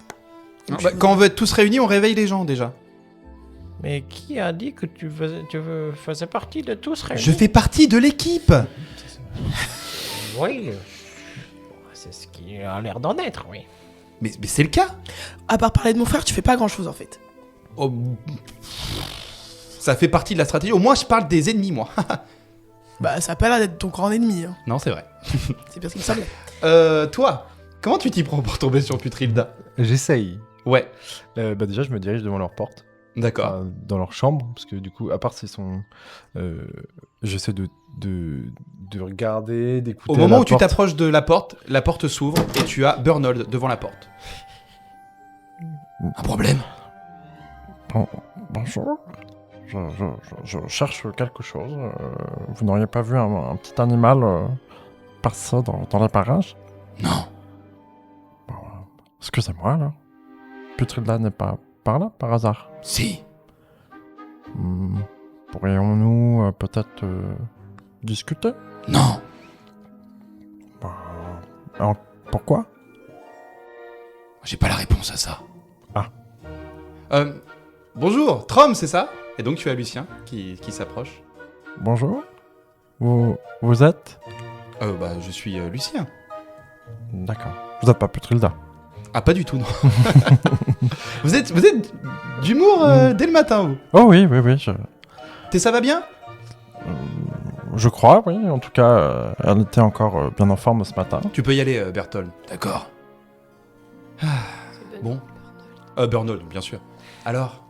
Non, bah, quand on veut être tous réunis, on réveille les gens déjà. Mais qui a dit que tu faisais partie de tous réunis? Je fais partie de l'équipe. Oui. C'est ce qui a l'air d'en être, oui. Mais c'est le cas. À part parler de mon frère, tu fais pas grand-chose en fait. Oh, ça fait partie de la stratégie. Au moins, je parle des ennemis, moi. Bah, ça a pas l'air d'être ton grand ennemi. Hein. Non, c'est vrai. C'est bien ce qu'il me semblait. Toi, comment tu t'y prends pour tomber sur Putrilda? J'essaye. Ouais, Bah déjà, je me dirige devant leur porte, d'accord. dans leur chambre, parce que du coup, à part s'ils sont... j'essaie de regarder, d'écouter Au moment la où tu porte. t'approches de la porte s'ouvre et tu as Burnold devant la porte. Un problème? Bonjour. Je cherche quelque chose. Vous n'auriez pas vu un petit animal passer dans les parages? Non. Bon, excusez-moi, là. Putrilda n'est pas par là, par hasard? Si. Pourrions-nous peut-être discuter? Non. Alors, pourquoi? J'ai pas la réponse à ça. Ah. Bonjour, Trom, c'est ça? Et donc tu as Lucien qui s'approche. Bonjour. Vous êtes? Bah, je suis Lucien. D'accord. Vous n'êtes pas Putrilda? Ah, pas du tout, non. vous êtes d'humour dès le matin, vous. Oh oui. Ça va bien? Je crois, oui. En tout cas, elle était encore bien en forme ce matin. Tu peux y aller, Berthold. D'accord. Bon. Burnold, bien sûr. Alors,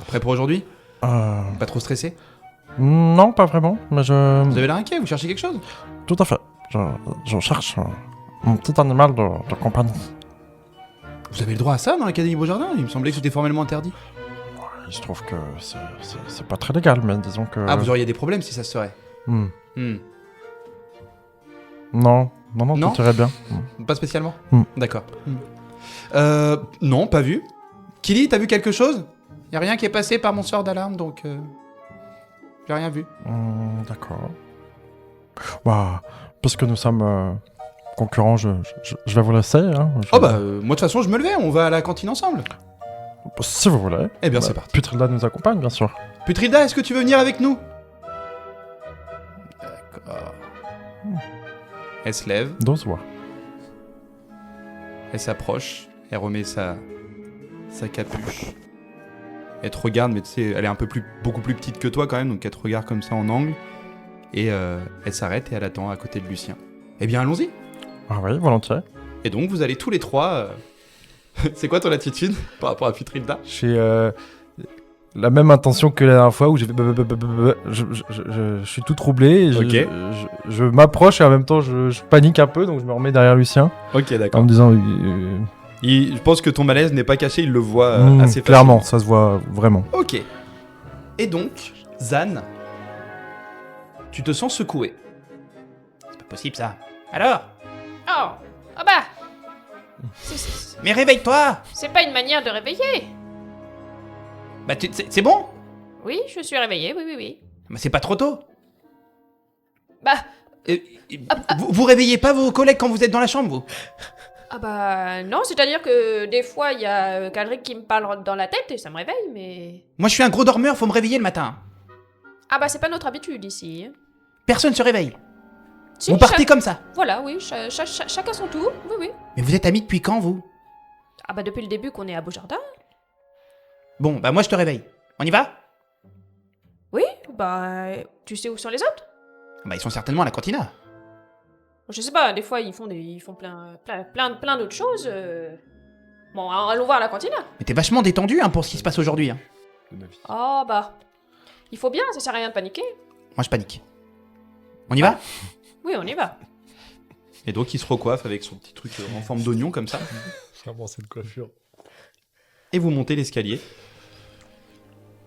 prêt pour aujourd'hui? Pas trop stressé? Non, pas vraiment, mais Vous avez l'air inquiet, vous cherchez quelque chose? Tout à fait. Je cherche un petit animal de compagnie. Vous avez le droit à ça dans l'Académie Beaujardin? Il me semblait que c'était formellement interdit. Il se trouve que c'est pas très légal, mais disons que... Ah, vous auriez des problèmes si ça se serait. Hmm. Hmm. Non, Non tout irait bien. Pas spécialement? D'accord. Non, pas vu. Killy, t'as vu quelque chose? Y a rien qui est passé par mon sort d'alarme, donc... J'ai rien vu. D'accord. Bah, puisque nous sommes concurrents, je vais vous laisser. Hein. Oh bah, moi de toute façon, je me levais, on va à la cantine ensemble. Si vous voulez. Eh bien, c'est parti. Putrilda nous accompagne, bien sûr. Putrilda, est-ce que tu veux venir avec nous? D'accord. Elle se lève, D'ose voir. elle s'approche, elle remet sa capuche. Elle te regarde, mais tu sais, elle est beaucoup plus petite que toi quand même, donc elle te regarde comme ça en angle. Et elle s'arrête et elle attend à côté de Lucien. Eh bien, allons-y. Ah oui, volontiers. Et donc, vous allez tous les trois... C'est quoi ton attitude par rapport à Putrilda? J'ai la même intention que la dernière fois où j'ai fait... Je suis tout troublé. Et Ok. je m'approche et en même temps je panique un peu, donc je me remets derrière Lucien Ok, en d'accord. me disant... Je pense que ton malaise n'est pas caché, il le voit assez facilement. clairement, ça se voit vraiment. Ok. Et donc, Zan, tu te sens secoué. C'est pas possible ça. Alors? Oh, ah bah c'est- Mais réveille-toi! C'est pas une manière de réveiller. Bah c'est bon? Oui, je suis réveillée, oui. Mais c'est pas trop tôt. Bah, Vous réveillez pas vos collègues quand vous êtes dans la chambre, vous? Ah bah non, c'est-à-dire que des fois, il y a Calric qui me parle dans la tête et ça me réveille, mais... Moi, je suis un gros dormeur, faut me réveiller le matin. Ah bah c'est pas notre habitude ici. Hein. Personne se réveille. Si, Vous partez comme ça. Voilà, oui, chacun son tour, oui, oui. Mais vous êtes amis depuis quand, vous? Ah bah depuis le début qu'on est à Beaujardin. Bon, bah moi, je te réveille. On y va? Oui, bah tu sais où sont les autres? Bah, ils sont certainement à la cantina. Je sais pas, des fois ils font plein d'autres choses. Bon, allons voir la cantina. Mais t'es vachement détendu hein, pour ce qui se passe aujourd'hui. Hein. Oh bah, il faut bien, ça sert à rien de paniquer. Moi, je panique. On y va? Oui, on y va. Et donc, il se recoiffe avec son petit truc en forme d'oignon comme ça. C'est vraiment cette coiffure. Et vous montez l'escalier.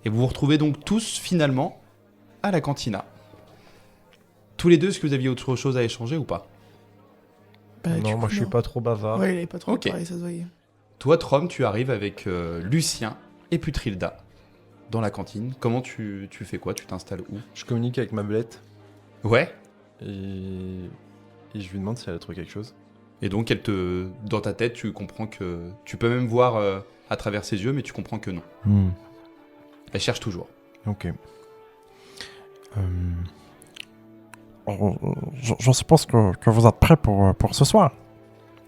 Et vous vous retrouvez donc tous finalement à la cantina. Tous les deux, est-ce que vous aviez autre chose à échanger ou pas? Bah, du Non, coup, moi je suis pas trop bavard. Ouais, il est pas trop Ok. pareil, ça se voyait. Toi, Trom, tu arrives avec Lucien et Putrilda dans la cantine. Comment tu fais quoi? Tu t'installes où? Je communique avec ma belette Ouais. et je lui demande si elle a trouvé quelque chose. Et donc, dans ta tête, tu comprends que... Tu peux même voir à travers ses yeux, mais tu comprends que non. Elle cherche toujours. Ok. Je suppose que vous êtes prêts pour ce soir.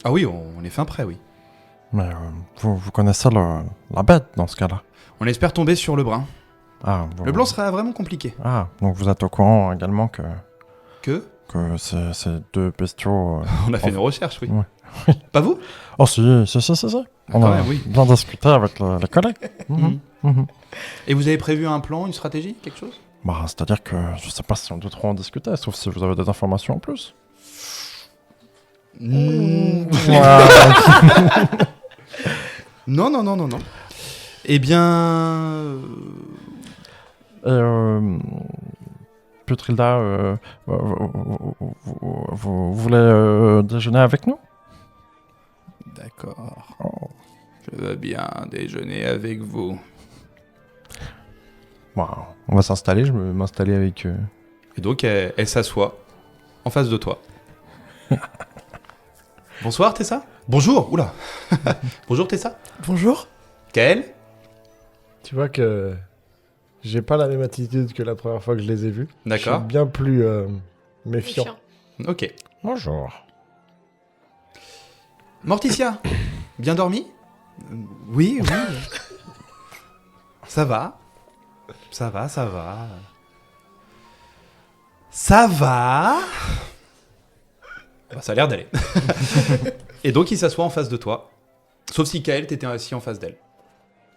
Ah oui, on est fin prêt, oui. Mais vous connaissez la bête dans ce cas-là. On espère tomber sur le brun. Ah, Le blanc sera vraiment compliqué. Ah, donc vous êtes au courant également que ces deux bestiaux... On a fait nos recherches, oui. Ouais. Pas vous? Oh si. On quand a même, oui. bien discuté avec les collègues. Mhm. Et vous avez prévu un plan, une stratégie, quelque chose? Bah, c'est-à-dire que je sais pas si on doit trop en discuter, sauf si vous avez des informations en plus. Non, non. Eh bien... Putrilda, vous voulez déjeuner avec nous? D'accord. Je veux bien déjeuner avec vous. Bon, on va s'installer, je vais m'installer avec... Et donc, elle s'assoit en face de toi. Bonsoir, Tessa. Bonjour, oula. Bonjour, Tessa. Bonjour. Kael. Tu vois que j'ai pas la même attitude que la première fois que je les ai vus. D'accord. Je suis bien plus méfiant. Ok. Bonjour. Morticia, bien dormi? Oui. Ça va. Ça va. Bah, ça a l'air d'aller. Et donc, il s'assoit en face de toi. Sauf si Kael, t'étais assis en face d'elle.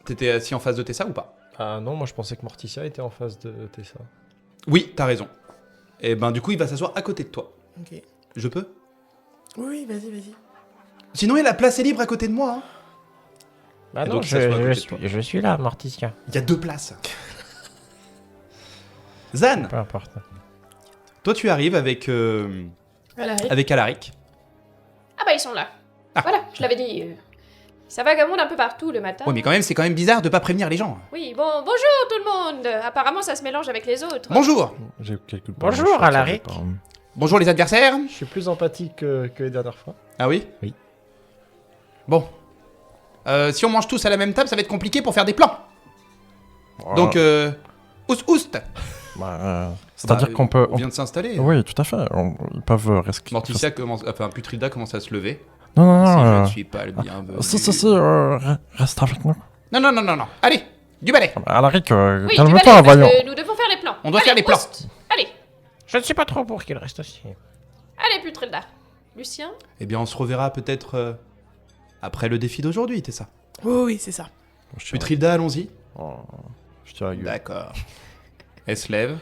T'étais assis en face de Tessa ou pas? Ah non, moi je pensais que Morticia était en face de Tessa. Oui, t'as raison. Et ben, du coup, il va s'asseoir à côté de toi. Ok. Je peux? Oui, vas-y. Sinon, la place est libre à côté de moi. Hein. Bah Et non, donc, il s'assoit à côté de toi. je suis là, Morticia. Il y a 2 places. Zan, Peu importe. toi, tu arrives avec Alaric. Ah bah ils sont là. Voilà, je l'avais dit. Ça vagabonde un peu partout le matin. Ouais, mais quand même, c'est quand même bizarre de pas prévenir les gens. Oui, bon, bonjour tout le monde. Apparemment ça se mélange avec les autres. Bonjour. J'ai quelques Bonjour, Alaric. Bonjour les adversaires. Je suis plus empathique que les dernières fois. Ah oui? Oui. Bon. Si on mange tous à la même table, ça va être compliqué pour faire des plans. Donc, oust. C'est-à-dire qu'on peut... On vient de s'installer. Oui, tout à fait. Ils peuvent risquer... Morticia Putrilda commence à se lever. Non, Si je non. ne suis pas le bienvenu. Reste avec nous. Non. Allez, du balai. Alaric, Oui, du calme-toi, balai, parce voyons. que nous devons faire les plans. On doit Allez, faire les plans. oust. Allez, Je ne suis pas trop pour qu'il reste aussi. allez Putrilda. Lucien? Eh bien, on se reverra peut-être après le défi d'aujourd'hui, t'es ça. Oui, c'est ça. Putrilda, allons-y. Je tire la gueule. D'accord. Elle se lève,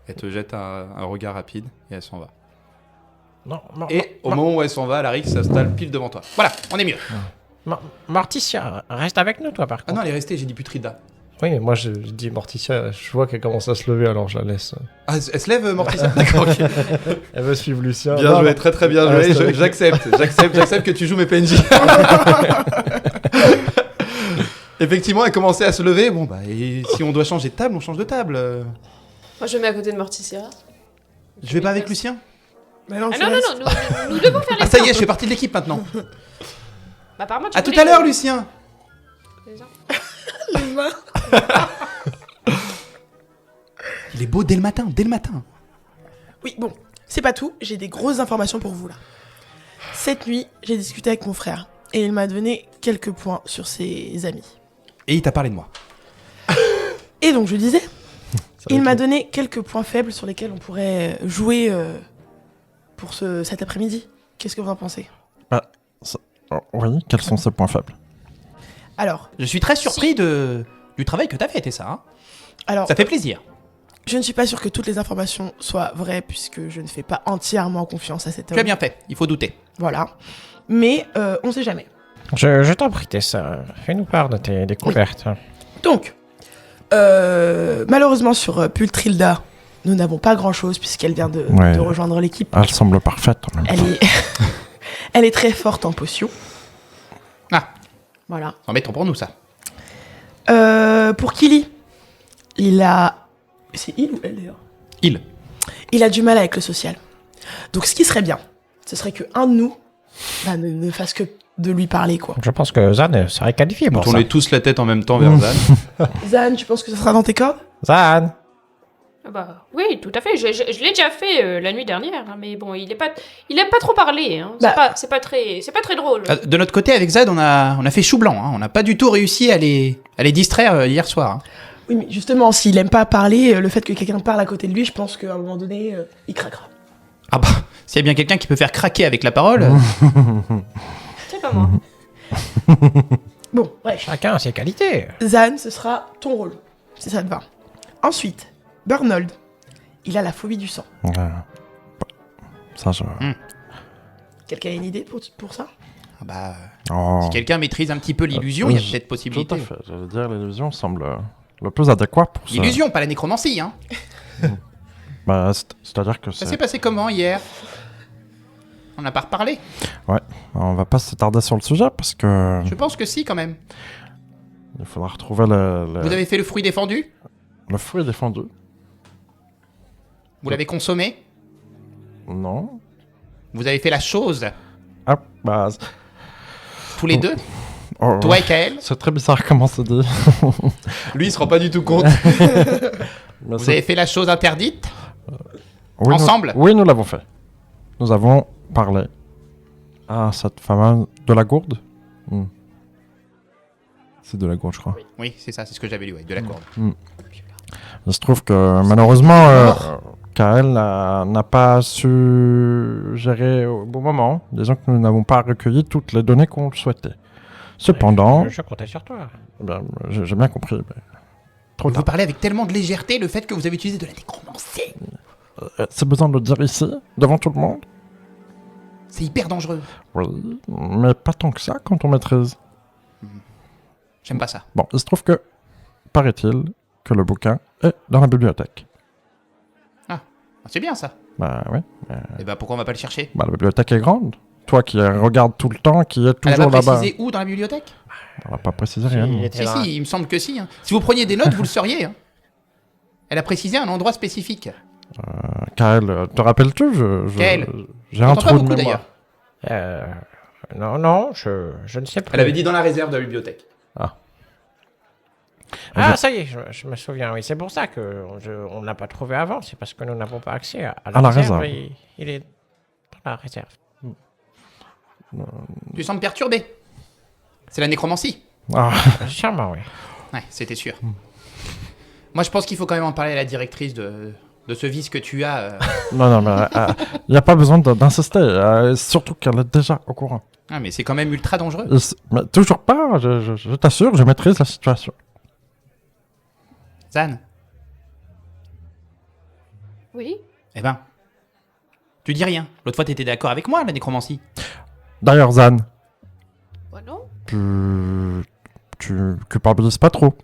elle te jette un regard rapide et elle s'en va. Non, Et au moment où elle s'en va, Alaric s'installe pile devant toi. Voilà, on est mieux. Morticia, reste avec nous, toi, par Ah contre. non, elle est restée, j'ai dit Putrilda. Oui, mais moi je dis Morticia, je vois qu'elle commence à se lever, alors je la laisse. Ah, elle se lève, Morticia. D'accord, ok. Elle veut suivre Lucien. Bien Non, joué, non. très bien Ah, joué. c'est vrai. J'accepte que tu joues mes PNJ. Effectivement, elle commençait à se lever. Bon, bah, et si on doit changer de table, on change de table. Moi je me mets à côté de Morticia. Je vais pas avec Lucien? Bah non, Ah tu non, non, restes. non, nous devons faire les Ah ça y est, plans. je fais partie de l'équipe maintenant. Bah, apparemment, tu À tout voulais à l'heure, que- Lucien. Les mains. Il est beau dès le matin, dès le matin. Oui, bon, c'est pas tout. J'ai des grosses informations pour vous là. Cette nuit, j'ai discuté avec mon frère et il m'a donné quelques points sur ses amis. Et il t'a parlé de moi. Et donc je disais, Ça il va m'a être- donné quelques points faibles sur lesquels on pourrait jouer pour cet après-midi. Qu'est-ce que vous en pensez? Oh, oui, quels sont ces points faibles? Alors, Je suis très surpris du travail que t'as fait, Tessa. Hein. alors, Ça fait plaisir. je ne suis pas sûre que toutes les informations soient vraies puisque je ne fais pas entièrement confiance à cet homme. Tu as bien fait, il faut douter. Voilà. Mais on sait jamais. Je t'en prie, Tessa. Fais-nous part de tes découvertes. Donc, malheureusement sur Pultrilda, nous n'avons pas grand-chose puisqu'elle vient de Ouais. rejoindre l'équipe. Elle semble parfaite en même Elle temps. est... Elle est très forte en potions. Ah. Voilà. Embêtons pour nous, ça. Pour Kili, il a... C'est il ou elle d'ailleurs? Il a du mal avec le social. Donc ce qui serait bien, ce serait que un de nous ne fasse que de lui parler, quoi. Je pense que Zan serait qualifié pour ça. Tournez tous la tête en même temps vers Zan. Zan, tu penses que ça sera dans tes cordes? Zan! Ah bah, oui, tout à fait. Je l'ai déjà fait la nuit dernière, hein, mais bon, il aime pas trop parler. Hein. C'est pas très drôle. De notre côté, avec Zad, on a fait chou blanc. Hein. On n'a pas du tout réussi à les distraire hier soir. Hein. Oui, mais justement, s'il aime pas parler, le fait que quelqu'un parle à côté de lui, je pense qu'à un moment donné, il craquera. Ah bah, s'il y a bien quelqu'un qui peut faire craquer avec la parole. C'est pas moi. Bon, bref. Chacun a ses qualités. Zan, ce sera ton rôle, si ça te va. Ensuite, Bernold, il a la phobie du sang. Ça, je... Quelqu'un a une idée pour ça? Ah bah, Oh. si quelqu'un maîtrise un petit peu l'illusion, il y a peut-être Tout possibilité. à fait. J'allais dire, l'illusion semble le plus adéquat pour ça. L'illusion, pas la nécromancie. Hein. Bah, c'est-à-dire que Ça c'est... s'est passé comment hier? On n'a pas reparlé. On va pas s'attarder sur le sujet parce que Je pense que si, quand même. il faudra retrouver Vous avez fait le fruit défendu? le fruit défendu. Vous l'avez consommé? Non. Vous avez fait la chose? Ah, bah... Tous les deux? oh, Toi et Kael? C'est très bizarre comment c'est dit. Lui, il se rend pas du tout compte. Mais Vous c'est- avez fait la chose interdite? Oui, ensemble? Oui, nous l'avons fait. Nous avons parlé à cette femme de la gourde. C'est de la gourde, je crois. Oui, c'est ça, c'est ce que j'avais lu, ouais, de la corde. Il se trouve que malheureusement, Kael n'a pas su gérer au bon moment. Disons que nous n'avons pas recueilli toutes les données qu'on souhaitait. Cependant, Je comptais sur toi. eh bien, j'ai bien compris. Mais... Trop Vous tard. parlez avec tellement de légèreté le fait que vous avez utilisé de la nécromancie. C'est besoin de le dire ici, devant tout le monde. C'est hyper dangereux. Oui, mais pas tant que ça quand on maîtrise. J'aime pas ça. Bon, il se trouve que, paraît-il, que le bouquin est dans la bibliothèque. Ah, c'est bien ça. Bah oui. Et bah pourquoi on va pas le chercher? Bah la bibliothèque est grande. Toi qui regardes tout le temps, qui est Elle a toujours pas là-bas. précisé où dans la bibliothèque? On va pas préciser rien. Il non. était Si, là. si, il me semble que si. Hein. Si vous preniez des notes, vous le sauriez. Hein. Elle a précisé un endroit spécifique. Kael, te rappelles-tu Kael. J'ai un J'entends pas trou de beaucoup, mémoire. Non, je ne sais plus. Elle avait dit dans la réserve de la bibliothèque. Ah, ça y est, je me souviens, oui. C'est pour ça on ne l'a pas trouvé avant. C'est parce que nous n'avons pas accès à À la réserve. Il est dans la réserve. Tu sembles perturbé. C'est la nécromancie. Ah, Sûrement, oui. Ouais, c'était sûr. Moi, je pense qu'il faut quand même en parler à la directrice de ce vice que tu as. non, mais il n'y a pas besoin d'insister. Surtout qu'elle est déjà au courant. Ah, mais c'est quand même ultra dangereux. Mais toujours pas, je t'assure, je maîtrise la situation. Zan, Oui. eh ben, tu dis rien. L'autre fois, t'étais d'accord avec moi, la nécromancie. D'ailleurs, Zan, Bah non. tu culpabilises pas trop.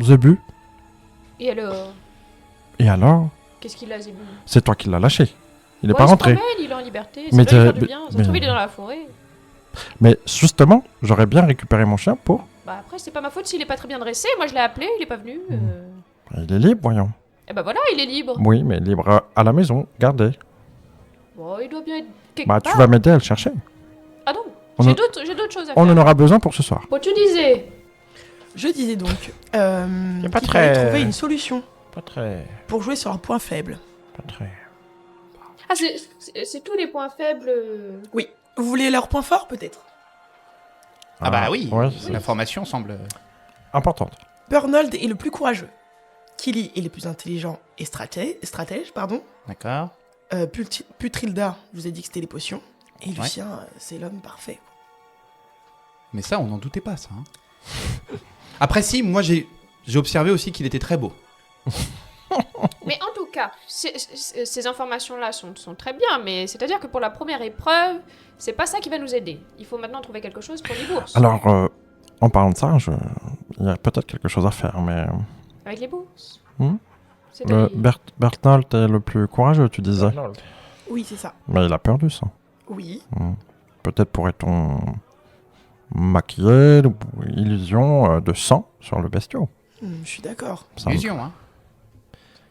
Zébu. Et alors? Et alors? Qu'est-ce qu'il a, Zébu? C'est toi qui l'as lâché. Il est Ouais, pas se rentré. promène, il est en liberté. Mais C'est pas t'as- du bien. Ça se mais- trouve, il est dans la forêt. Mais justement, j'aurais bien récupéré mon chien pour... Bah après, c'est pas ma faute s'il est pas très bien dressé. Moi, je l'ai appelé, il est pas venu. Il est libre, voyons. Eh ben voilà, il est libre. Oui, mais libre à la maison, gardez. Bon, il doit bien être quelque Bah, part. tu vas m'aider à le chercher. Ah non, On j'ai en- d'autres choses à On faire. en aura besoin pour ce soir. Bon, tu disais. Je disais donc pas qu'il très- fallait trouver une solution Pas très... pour jouer sur leurs points faibles. Pas très... Ah, c'est tous les points faibles. Oui. Vous voulez leurs points forts, peut-être? Ah bah oui, Ouais, l'information semble... importante. Burnold est le plus courageux. Killy est le plus intelligent et stratège, pardon. D'accord. Putrilda, je vous ai dit que c'était les potions. Et Lucien, c'est l'homme parfait. Mais ça, on n'en doutait pas, ça. Hein. Après, si, moi, j'ai observé aussi qu'il était très beau. Mais en tout cas, ces informations-là sont très bien, mais c'est-à-dire que pour la première épreuve, c'est pas ça qui va nous aider. Il faut maintenant trouver quelque chose pour les bourses. Alors, en parlant de ça, il y a peut-être quelque chose à faire, mais... Avec les bourses. Hmm C'est-à-dire... Berthold est le plus courageux, tu disais. Oui, c'est ça. Mais il a perdu ça. Oui. Peut-être pourrait-on maquiller ou illusion de sang sur le bestiau. Je suis d'accord. Ça- Illusion, hein.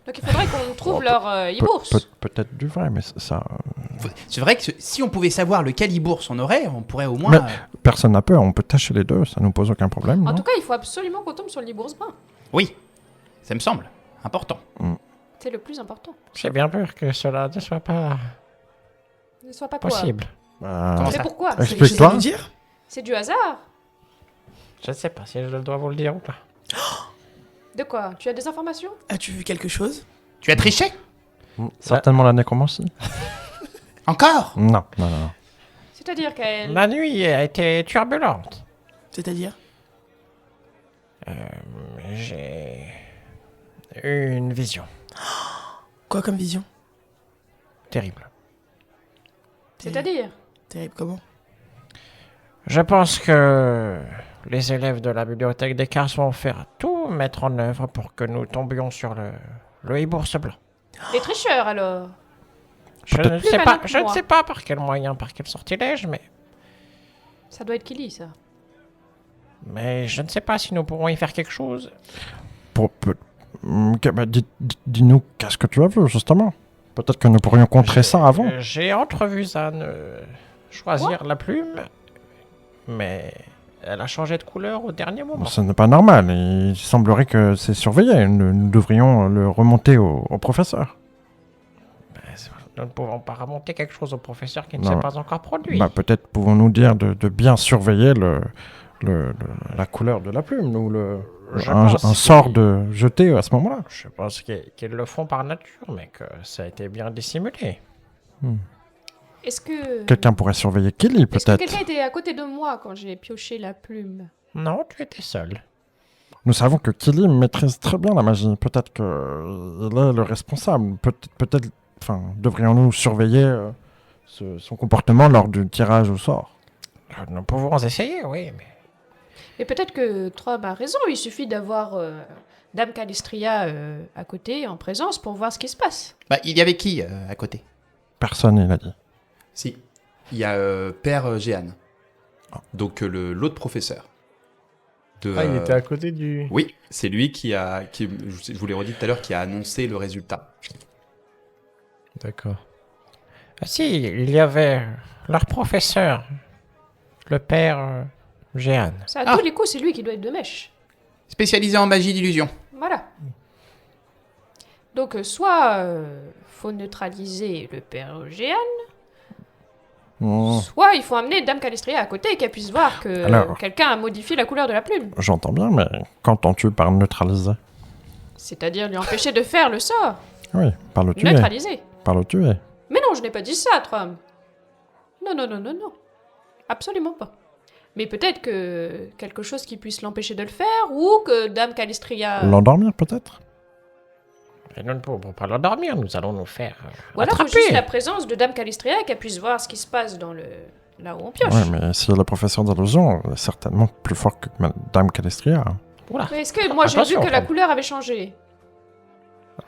Donc il faudrait qu'on trouve leur e-bourse. Peut-être du vrai, mais ça... C'est vrai que si on pouvait savoir lequel e-bourse on aurait, on pourrait au moins... Mais- Personne n'a peur, on peut tâcher les deux, ça nous pose aucun problème. En non tout cas, il faut absolument qu'on tombe sur l'e-bourse brun. Oui, ça me semble important. C'est le plus important. J'ai bien peur que cela ne soit pas Ne soit pas quoi. possible. Comment C'est ça pourquoi Vous avez quelque chose à Explique-toi. nous dire? C'est du hasard. Je ne sais pas si je dois vous le dire ou pas. De quoi? Tu as des informations? As-tu vu quelque chose? Tu as triché? Certainement la nécromancie. Encore? Non, non, non. C'est-à-dire qu'elle... La nuit a été turbulente. C'est-à-dire? J'ai eu une vision Quoi comme vision? terrible. C'est-à-dire? Terrible comment? Je pense que les élèves de la bibliothèque des Cars vont faire tout mettre en œuvre pour que nous tombions sur le e-bourse blanc. Les tricheurs, alors. Je Peut-être ne plus sais malin pas, que je ne moi. sais pas par quel moyen, par quel sortilège, Ça doit être Killy, ça. mais je ne sais pas si nous pourrons y faire quelque chose. Dis-nous, qu'est-ce que tu as vu, justement? Peut-être que nous pourrions contrer ça avant. J'ai entrevu Zan choisir la plume, mais elle a changé de couleur au dernier moment. Ce n'est pas normal, il semblerait que c'est surveillé. Nous devrions le remonter au professeur. Nous ne pouvons pas remonter quelque chose au professeur qui ne Non. s'est pas encore produit. Bah, peut-être pouvons-nous dire de bien surveiller la couleur de la plume, ou Je un pense sort qu'il- de jeté à ce moment-là. Je pense qu'ils le font par nature, mais que ça a été bien dissimulé. Est-ce que... Quelqu'un pourrait surveiller Kelly, Est-ce que peut-être. quelqu'un était à côté de moi quand j'ai pioché la plume? Non, tu étais seul. Nous savons que Kelly maîtrise très bien la magie. Peut-être qu'il est le responsable. Peut-être, enfin, devrions-nous surveiller son comportement lors du tirage au sort. Nous pouvons essayer, oui, mais... Et peut-être que Trob a raison, il suffit d'avoir Dame Calistria à côté, en présence, pour voir ce qui se passe. Bah, il y avait qui à côté? Personne, il a dit. Si. Il y a Père Jehan. Donc l'autre professeur. De, Ah, il était à côté du... Oui, c'est lui je vous l'ai redit tout à l'heure, qui a annoncé le résultat. D'accord. Ah si, il y avait leur professeur, le père Jehan. Ça, à tous les coups, c'est lui qui doit être de mèche. Spécialisé en magie d'illusion. Voilà. Donc, soit faut neutraliser le père Jehan, Oh, soit il faut amener Dame Calistria à côté et qu'elle puisse voir que Alors. quelqu'un a modifié la couleur de la plume. j'entends bien, mais qu'entends-tu par neutraliser? C'est-à-dire lui empêcher de faire le sort. Oui, par le tuer. Neutraliser. Par le tuer. Mais non, je n'ai pas dit ça, Trom. Non, non, non, non, non. Absolument pas. Mais peut-être que quelque chose qui puisse l'empêcher de le faire, ou que Dame Calistria... L'endormir, peut-être? Et nous ne pouvons pas l'endormir, nous allons nous faire Ou alors faut attraper. juste la présence de Dame Calistria, qu'elle puisse voir ce qui se passe dans le... là où on pioche. Oui, mais si le professeur d'illusion est certainement plus fort que Madame Calistria. Oula. Mais est-ce que moi j'ai vu Attention, que la Trom. couleur avait changé?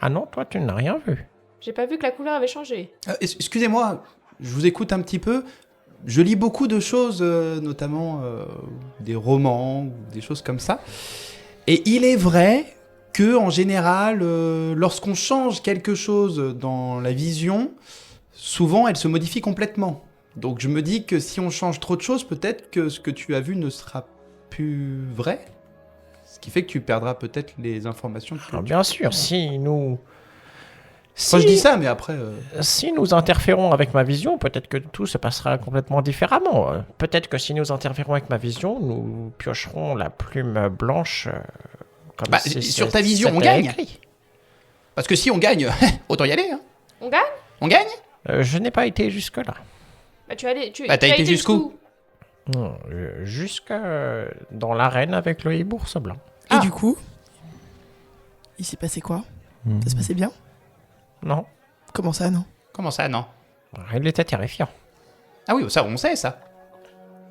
Ah non, toi tu n'as rien vu. J'ai pas vu que la couleur avait changé. Excusez-moi, je vous écoute un petit peu. Je lis beaucoup de choses, notamment des romans, ou des choses comme ça. Et il est vrai que en général, lorsqu'on change quelque chose dans la vision, souvent elle se modifie complètement. Donc je me dis que si on change trop de choses, peut-être que ce que tu as vu ne sera plus vrai. Ce qui fait que tu perdras peut-être les informations. Que Alors, tu- bien sûr, si nous... Enfin, je dis ça, mais après... Si nous interférons avec ma vision, peut-être que tout se passera complètement différemment. Peut-être que si nous interférons avec ma vision, nous piocherons la plume blanche. Comme Bah, si sur c'est- ta vision, on c'était gagne. écrit. Parce que si on gagne, autant y aller. Hein. On gagne? On gagne? Je n'ai pas été jusque-là. Bah, tu allais. Bah, t'as été jusqu'où? Non, jusque dans l'arène avec le hiboursé blanc. Et Ah. du coup, il s'est passé quoi? Ça se passait bien? Non, Comment ça, non? Comment ça, non? il était terrifiant. Ah oui, ça, on sait, ça.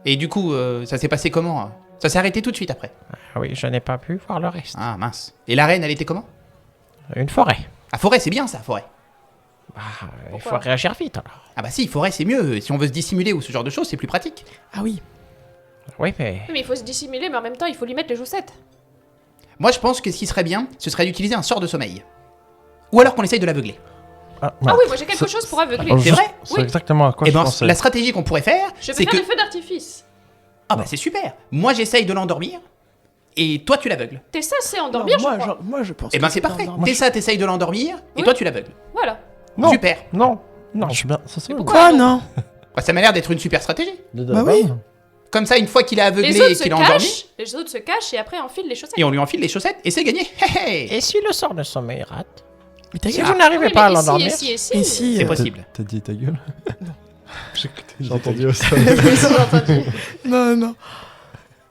Et du coup, ça s'est passé comment hein? Ça s'est arrêté tout de suite après. Ah oui, je n'ai pas pu voir le reste. Ah, mince. Et l'arène, elle était comment? Une forêt. Ah, forêt, c'est bien ça, forêt. Bah, il Pourquoi faut réagir vite alors. Ah bah si, forêt, c'est mieux. Si on veut se dissimuler ou ce genre de choses, c'est plus pratique. Ah oui. Oui, mais Oui, mais il faut se dissimuler, mais en même temps, il faut lui mettre les chaussettes. Moi, je pense que ce qui serait bien, ce serait d'utiliser un sort de sommeil. Ou alors qu'on essaye de l'aveugler. Ah oui, moi j'ai quelque chose pour aveugler. C'est vrai? C'est Oui. exactement à quoi Et je ben, pensais. la stratégie qu'on pourrait faire, Je c'est peux que... faire des feux d'artifice. Ah bah c'est super. Moi, j'essaye de l'endormir. Et toi, tu l'aveugles. Tessa sait endormir, Non, je crois. moi, je pense. Et ben, que c'est parfait. endormir. Tessa, t'essayes de l'endormir. Et Oui. toi, tu l'aveugles. Voilà. Non. Super. non, non. Je suis bien. Ça, c'est Quoi, non? Bah, ça m'a l'air d'être une super stratégie. Bah oui. Comme ça, une fois qu'il est aveuglé Les autres et se qu'il est endormi, cachent, les autres se cachent et après enfilent les chaussettes. et on lui enfile les chaussettes, et c'est gagné. Hé, hé. Et si le sort de sommeil rate? Mais ta Si gueule. vous n'arrivez Oui, pas à mais l'endormir? Et si, Et si, C'est possible. T'as dit ta gueule J'ai entendu aussi. J'ai entendu. Non, non.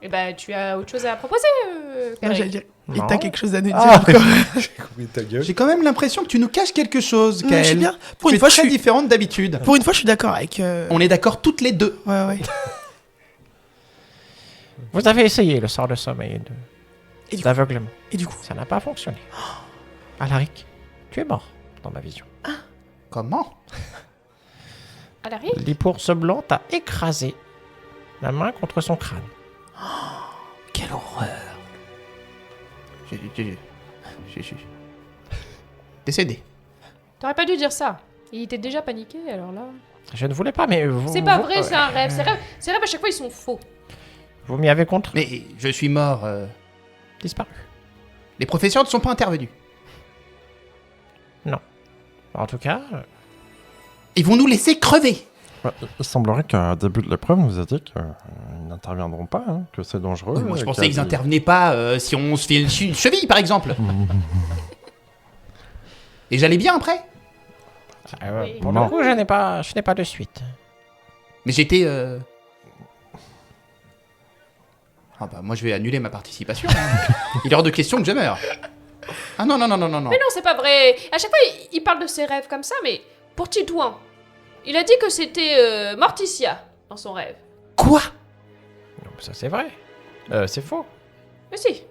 Eh ben, tu as autre chose à proposer, Non, Karel. j'allais dire. Et Non. t'as quelque chose à nous dire Ah, encore. J'ai compris ta gueule. J'ai quand même l'impression que tu nous caches quelque chose, Non, je suis Kael. bien. Pour Tu une es fois, je très suis. différente d'habitude. Pour une fois, je suis d'accord avec. On est d'accord toutes les deux. Ouais, ouais. Vous avez essayé le sort de sommeil Et et du coup- d'aveuglement. Et du coup, Ça n'a pas fonctionné. Alaric, tu es mort dans ma vision. Comment? À l'arrêt. L'ours blanc t'a écrasé la main contre son crâne. quelle horreur. J'ai décédé. T'aurais pas dû dire ça. Il était déjà paniqué, alors là. Je ne voulais pas, mais vous... C'est pas vous- vrai, c'est un rêve. Ces rêves, à chaque fois, ils sont faux. Vous m'y avez contre Mais je suis mort. disparu. Les professeurs ne sont pas intervenus. En tout cas, Ils vont nous laisser crever. Ouais, il semblerait qu'au début de l'épreuve, nous a dit qu'ils n'interviendront pas, hein, que c'est dangereux. Moi, je et pensais qu'il y qu'ils a des- intervenaient pas si on se fait une cheville, par exemple. Et j'allais bien après. Oui. pour Non. le coup, je n'ai pas de suite. Mais j'étais. Ah bah moi je vais annuler ma participation. Il est hors de question que je meure. Ah non, non, non, non, non, non. Mais non, c'est pas vrai. À chaque fois, il parle de ses rêves comme ça, mais pour Titouan, il a dit que c'était Morticia dans son rêve. Quoi? Non, ça c'est vrai. C'est faux. Mais si.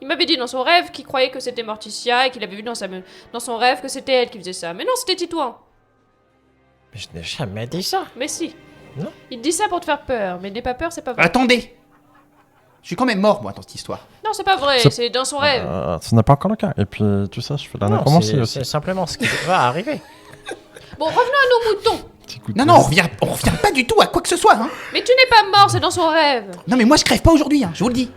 Il m'avait dit dans son rêve qu'il croyait que c'était Morticia et qu'il avait vu dans son rêve que c'était elle qui faisait ça. Mais non, c'était Titouan. Mais je n'ai jamais dit ça. Mais si. Non. Il te dit ça pour te faire peur, mais n'aie pas peur, c'est pas vrai. Attendez. Je suis quand même mort moi dans cette histoire. Non, c'est pas vrai, C'est- c'est dans son rêve. Ce n'est pas encore le cas. Et puis, tu sais, je fais de la Non, nécromancie c'est aussi. simplement ce qui va arriver. Bon, revenons à nos moutons. Petit coup de Non, non, on tête. revient pas du tout à quoi que ce soit. Hein. Mais tu n'es pas mort, c'est dans son rêve. Non mais moi je crève pas aujourd'hui, hein, je vous le dis.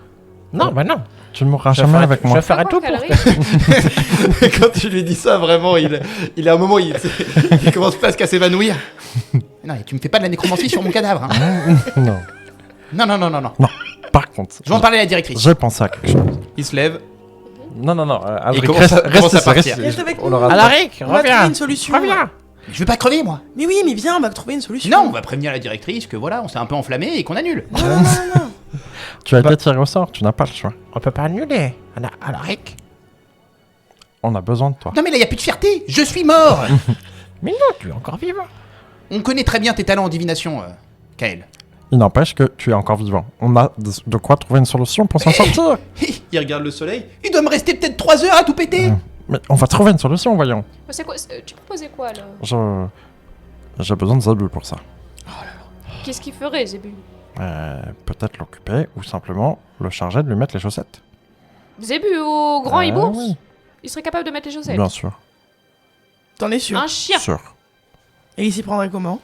Non, bah non. Tu ne mourras Je jamais ferai- avec moi. Je ferai tout Pourquoi, pour Calari Quand tu lui dis ça, vraiment, il a un moment, il commence presque à s'évanouir. Non, et tu me fais pas de la nécromancie sur mon cadavre. Hein. Non. Non, non, non, non, non. Par contre, Je vais en parler à la directrice. j'ai pensé à quelque chose. Il se lève. Non, non, non. Alric, commence à- commence à ici, partir. Reste avec on nous. aura- Alaric, On va trouver reviens. une solution. Reviens. Mais je veux pas crever moi. Mais oui, mais viens, on va trouver une solution. Non, on va prévenir la directrice que voilà, on s'est un peu enflammé et qu'on annule. Non, non, non, non. Tu as été tiré au sort, tu n'as pas le choix. On peut pas annuler. Alaric. On a besoin de toi. Non mais là y a plus de fierté. Je suis mort. Mais non, tu es encore vivant. On connaît très bien tes talents en divination, Kael. Il n'empêche que tu es encore vivant. On a de quoi trouver une solution pour s'en sortir. Il regarde le soleil. Il doit me rester peut-être 3 heures à tout péter. Mais on va trouver une solution, voyons. C'est quoi tu proposais quoi, là J'ai besoin de Zabu pour ça. Qu'est-ce qu'il ferait, Zébu Peut-être l'occuper ou simplement le charger de lui mettre les chaussettes. Zébu au grand hibou, oui. il serait capable de mettre les chaussettes. Bien sûr. T'en es sûr? Un chien. Sûr. Et il s'y prendrait comment?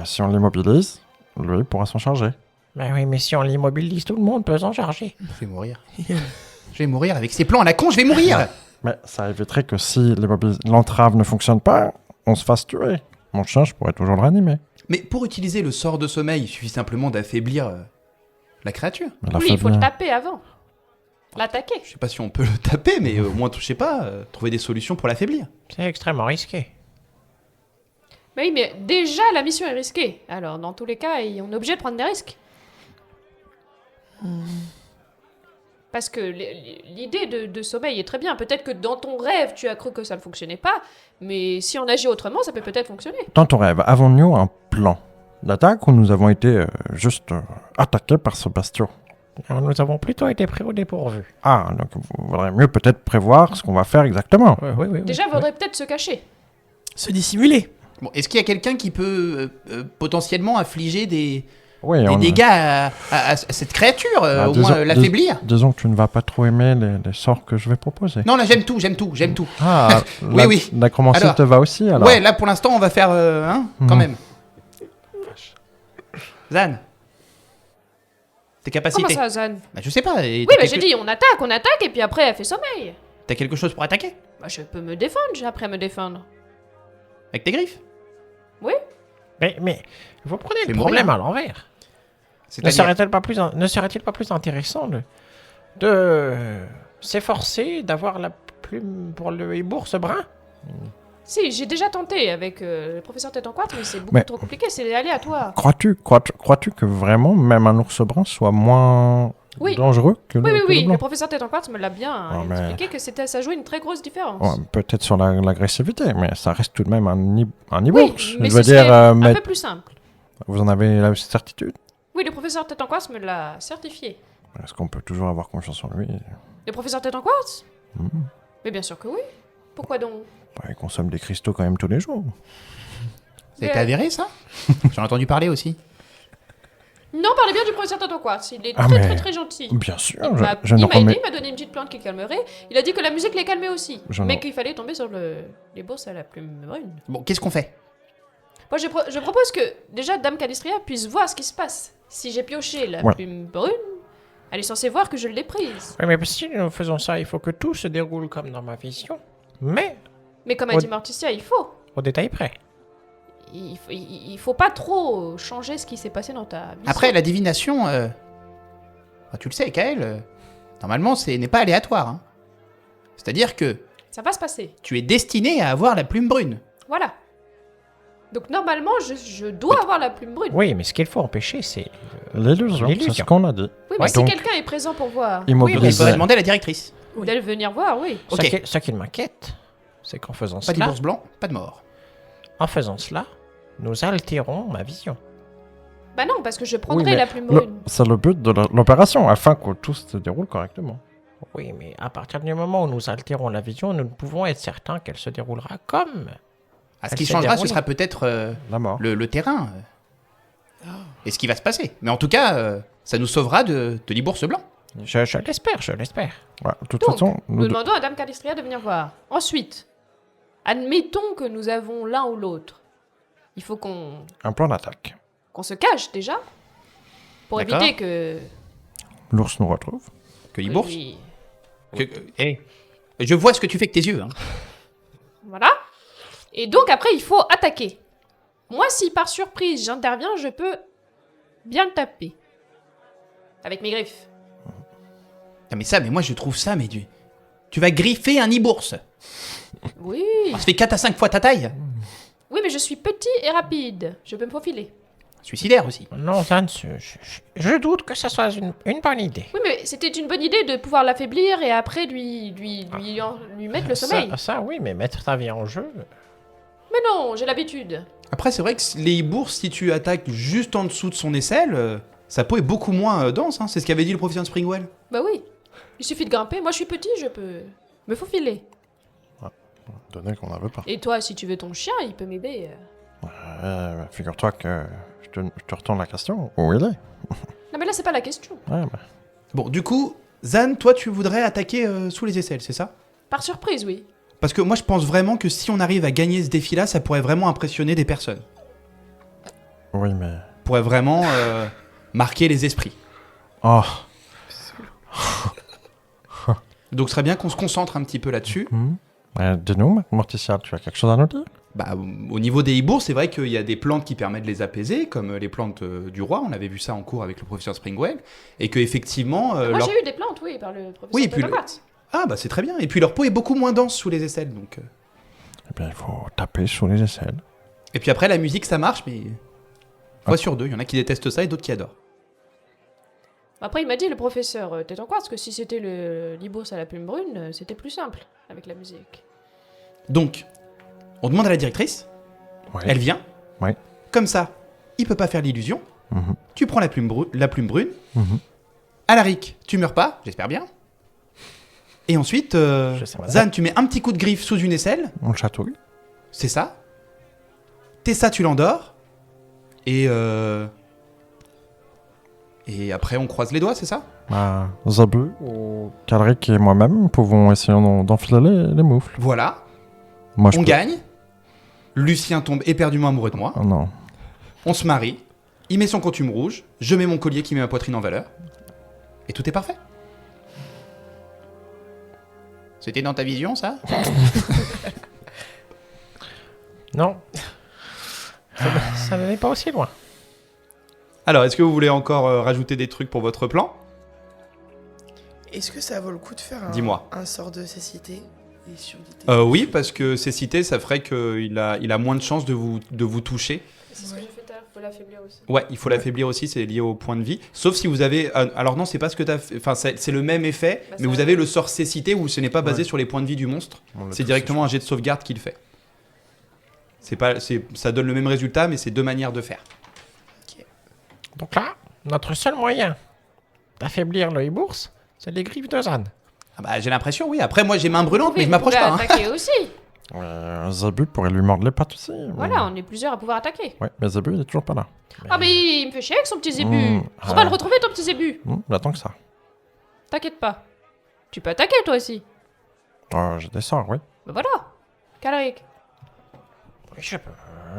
Si on l'immobilise, lui pourra s'en charger. Ben oui, mais si on l'immobilise, tout le monde peut s'en charger. Je vais mourir. Je vais mourir avec ces plans à la con, je vais mourir. Mais ça éviterait que si l'entrave ne fonctionne pas, on se fasse tuer. Mon chien, je pourrais toujours le réanimer. Mais pour utiliser le sort de sommeil, il suffit simplement d'affaiblir la créature. Mais la Oui, il faut le faible- taper avant. L'attaquer. Je sais pas si on peut le taper, mais au moins, je sais pas, trouver des solutions pour l'affaiblir. C'est extrêmement risqué. Mais oui, mais déjà, la mission est risquée. Alors, dans tous les cas, on est obligé de prendre des risques. Parce que l'idée de sommeil est très bien. Peut-être que dans ton rêve, tu as cru que ça ne fonctionnait pas, mais si on agit autrement, ça peut peut-être fonctionner. Dans ton rêve, avons-nous un plan d'attaque ou nous avons été juste attaqués par ce bestiau? Alors, nous avons plutôt été pris au dépourvu. Ah, donc il vaudrait mieux peut-être prévoir ce qu'on va faire exactement. Oui. Déjà, il faudrait peut-être se cacher. Se dissimuler. Bon, est-ce qu'il y a quelqu'un qui peut potentiellement affliger des Oui, dégâts à cette créature, au disons- moins l'affaiblir? Disons que tu ne vas pas trop aimer les sorts que je vais proposer. Non, là, j'aime tout. Ah, Oui. La commencer Alors, te va aussi alors. Ouais, là, pour l'instant, on va faire, quand Mhm. même. Zan, tes capacités. Comment ça, Zan? Bah, je sais pas. Oui, mais j'ai dit, on attaque, et puis après, elle fait sommeil. T'as quelque chose pour attaquer? Bah, je peux me défendre, j'ai appris à me défendre. Avec tes griffes? Mais vous prenez Fais le problème mourir. à l'envers. Ne C'est-à-dire serait-il pas plus intéressant de s'efforcer d'avoir la plume pour le hibours brun? Si, j'ai déjà tenté avec le professeur Tête en Quartz, mais c'est beaucoup Mais- trop compliqué, c'est aléatoire. Crois-tu que vraiment même un ours brun soit moins Oui. dangereux que Oui, le, oui, que oui, le le blanc? professeur Tête en Quartz me l'a bien Oh, mais- expliqué que ça jouait une très grosse différence. Ouais, peut-être sur l'agressivité, mais ça reste tout de même un hibours. Oui, mais je veux ce dire, serait un mais peu plus simple. vous en avez la certitude? Oui, le professeur Tête en Quartz me l'a certifié. Est-ce qu'on peut toujours avoir confiance en lui? Le professeur Tête en Quartz Mhm. Mais bien sûr que oui. Pourquoi donc? Bah, il consomme des cristaux quand même tous les jours. Ça a été avéré, ça? J'en ai entendu parler aussi. Non, parlez bien du professeur Tête en Quartz, il est Ah, très mais- très très gentil. Bien sûr, Il m'a je ne il m'a remets... aidé, il m'a donné une petite plante qui calmerait. Il a dit que la musique les calmait aussi. Je Mais n'en- qu'il fallait tomber sur les bourses à la plume brune. Bon, qu'est-ce qu'on fait? Moi, je propose que déjà Dame Calistria puisse voir ce qui se passe. Si j'ai pioché la Ouais. plume brune, elle est censée voir que je l'ai prise. Oui, mais si nous faisons ça, il faut que tout se déroule comme dans ma vision. Mais Mais comme a Ouais. dit Morticia, il faut. au détail près. Il faut pas trop changer ce qui s'est passé dans ta vision. Après, la divination, bah, tu le sais, Kael, normalement, n'est pas aléatoire. Hein. C'est-à-dire que Ça va se passer. tu es destiné à avoir la plume brune. Voilà. Donc normalement, je dois avoir la plume brune. Oui, mais ce qu'il faut empêcher, c'est... L'illusion, c'est L'illusion. ce qu'on a dit. Oui, mais Ouais, si donc- quelqu'un est présent pour voir, Il Immobiliser. faudrait demander à la directrice. d'elle venir voir, oui. Ok. Ce qui m'inquiète, c'est qu'en faisant Pas cela, d'ours blanc, pas de mort. nous altérons ma vision. Bah non, parce que je Oui, prendrai mais la plume le- brune. c'est le but de l'opération, afin que tout se déroule correctement. Oui, mais à partir du moment où nous altérons la vision, nous ne pouvons être certains qu'elle se déroulera comme... Ah, ce Elle qui s'est changera, ce déroulée. sera peut-être La mort. le terrain. Et ce qui va se passer. Mais en tout cas, ça nous sauvera de l'Ibourse blanc. Je l'espère, je l'espère. Ouais, de toute Donc, façon, Nous demandons à Dame Calistria de venir voir. Ensuite, admettons que nous avons l'un ou l'autre. Il faut qu'on un plan d'attaque. se cache déjà. Pour D'accord. éviter que... L'ours nous retrouve. Que l'Ibourse. Oui. Je vois ce que tu fais avec tes yeux. Hein. Voilà. Et donc après, il faut attaquer. Moi, si par surprise j'interviens, je peux bien le taper. Avec mes griffes. Ah, mais moi je trouve ça, mais tu vas griffer un Ibourse. Oui. Ça fait 4 à 5 fois ta taille. Oui, mais je suis petit et rapide. Je peux me faufiler. Suicidaire aussi. Non, Zan, je doute que ça soit une bonne idée. Oui, mais c'était une bonne idée de pouvoir l'affaiblir et après lui mettre le sommeil. Ça, oui, mais mettre ta vie en jeu... Mais non, j'ai l'habitude. Après, c'est vrai que les Ibourses, si tu attaques juste en dessous de son aisselle, sa peau est beaucoup moins dense. Hein. C'est ce qu'avait dit le professeur Springwell. Bah oui. Il suffit de grimper. Moi, je suis petit, je peux me faufiler. Donné qu'on n'en veut pas. Et toi, si tu veux ton chien, il peut m'aider. Figure-toi que je te retourne la question. Où il est? Non, mais là, c'est pas la question. Ouais, bah. Bon, du coup, Zan, toi, tu voudrais attaquer sous les aisselles, c'est ça? Par surprise, oui. Parce que moi, je pense vraiment que si on arrive à gagner ce défi-là, ça pourrait vraiment impressionner des personnes. Oui, mais... Pourrait vraiment marquer les esprits. Oh. Donc, ce serait bien qu'on se concentre un petit peu là-dessus. Dis-nous, Morticia, tu as quelque chose à nous dire? Bah, au niveau des hibours, c'est vrai qu'il y a des plantes qui permettent de les apaiser, comme les plantes du roi. On avait vu ça en cours avec le professeur Springwell. Et que effectivement, Moi, j'ai eu des plantes, oui, par le professeur Oui, puis Tedderquart. Ah, bah c'est très bien. Et puis leur peau est beaucoup moins dense sous les aisselles. Donc, Eh bien, il faut taper sous les aisselles. Et puis après, la musique, ça marche, mais... Fois sur deux, il y en a qui détestent ça et d'autres qui adorent. Après, il m'a dit, le professeur Tedderquart, que si c'était le Libos à la plume brune, c'était plus simple avec la musique. Donc, on demande à la directrice. Ouais. Elle vient. Ouais. Comme ça, il peut pas faire l'illusion. Tu prends la plume brune. Mhm. Alaric, tu meurs pas, j'espère bien. Et ensuite, sais, madame. Zan, tu mets un petit coup de griffe sous une aisselle. On le chatouille. C'est ça. Tessa, tu l'endors. Et après, on croise les doigts, c'est ça? Zabu, ou Calric et moi-même pouvons essayer d'enfiler les moufles. Voilà. Moi, On gagne. Lucien tombe éperdument amoureux de moi. Oh non. On se marie. Il met son costume rouge. Je mets mon collier qui met ma poitrine en valeur. Et tout est parfait. C'était dans ta vision, ça? Non. Ça n'est pas aussi loin. Alors, est-ce que vous voulez encore rajouter des trucs pour votre plan? Est-ce que ça vaut le coup de faire Dis-moi. un sort de cécité et surdité? Oui, parce que cécité, ça ferait qu'il a moins de chances de vous toucher. C'est ce que j'ai fait tout à l'heure, faut l'affaiblir aussi. Ouais, il faut l'affaiblir aussi, c'est lié au point de vie. Sauf si vous avez... alors non, c'est pas ce que t'as fait... Enfin, c'est le même effet, Bah, mais ça vous va. avez le sort cécité où ce n'est pas basé sur les points de vie du monstre. On l'a C'est tous directement un jet de sauvegarde qui le fait. Ça donne le même résultat, mais c'est deux manières de faire. Donc là, notre seul moyen d'affaiblir le hibbours, c'est les griffes de Zan. Ah bah, j'ai l'impression, oui. Après, moi, j'ai main brûlante, mais je Vous m'approche pouvez pas. Hein. attaquer aussi. Zabu pourrait lui mordre les pattes aussi. Voilà, on est plusieurs à pouvoir attaquer. Ouais, mais Zabu, il est toujours pas là. Ah mais il me fait chier avec son petit zébu. On va ah. le retrouver ton petit zébu. J'attends que ça. T'inquiète pas. Tu peux attaquer toi aussi. J'ai des sorts, oui. Bah voilà. Calric. Oui, je peux.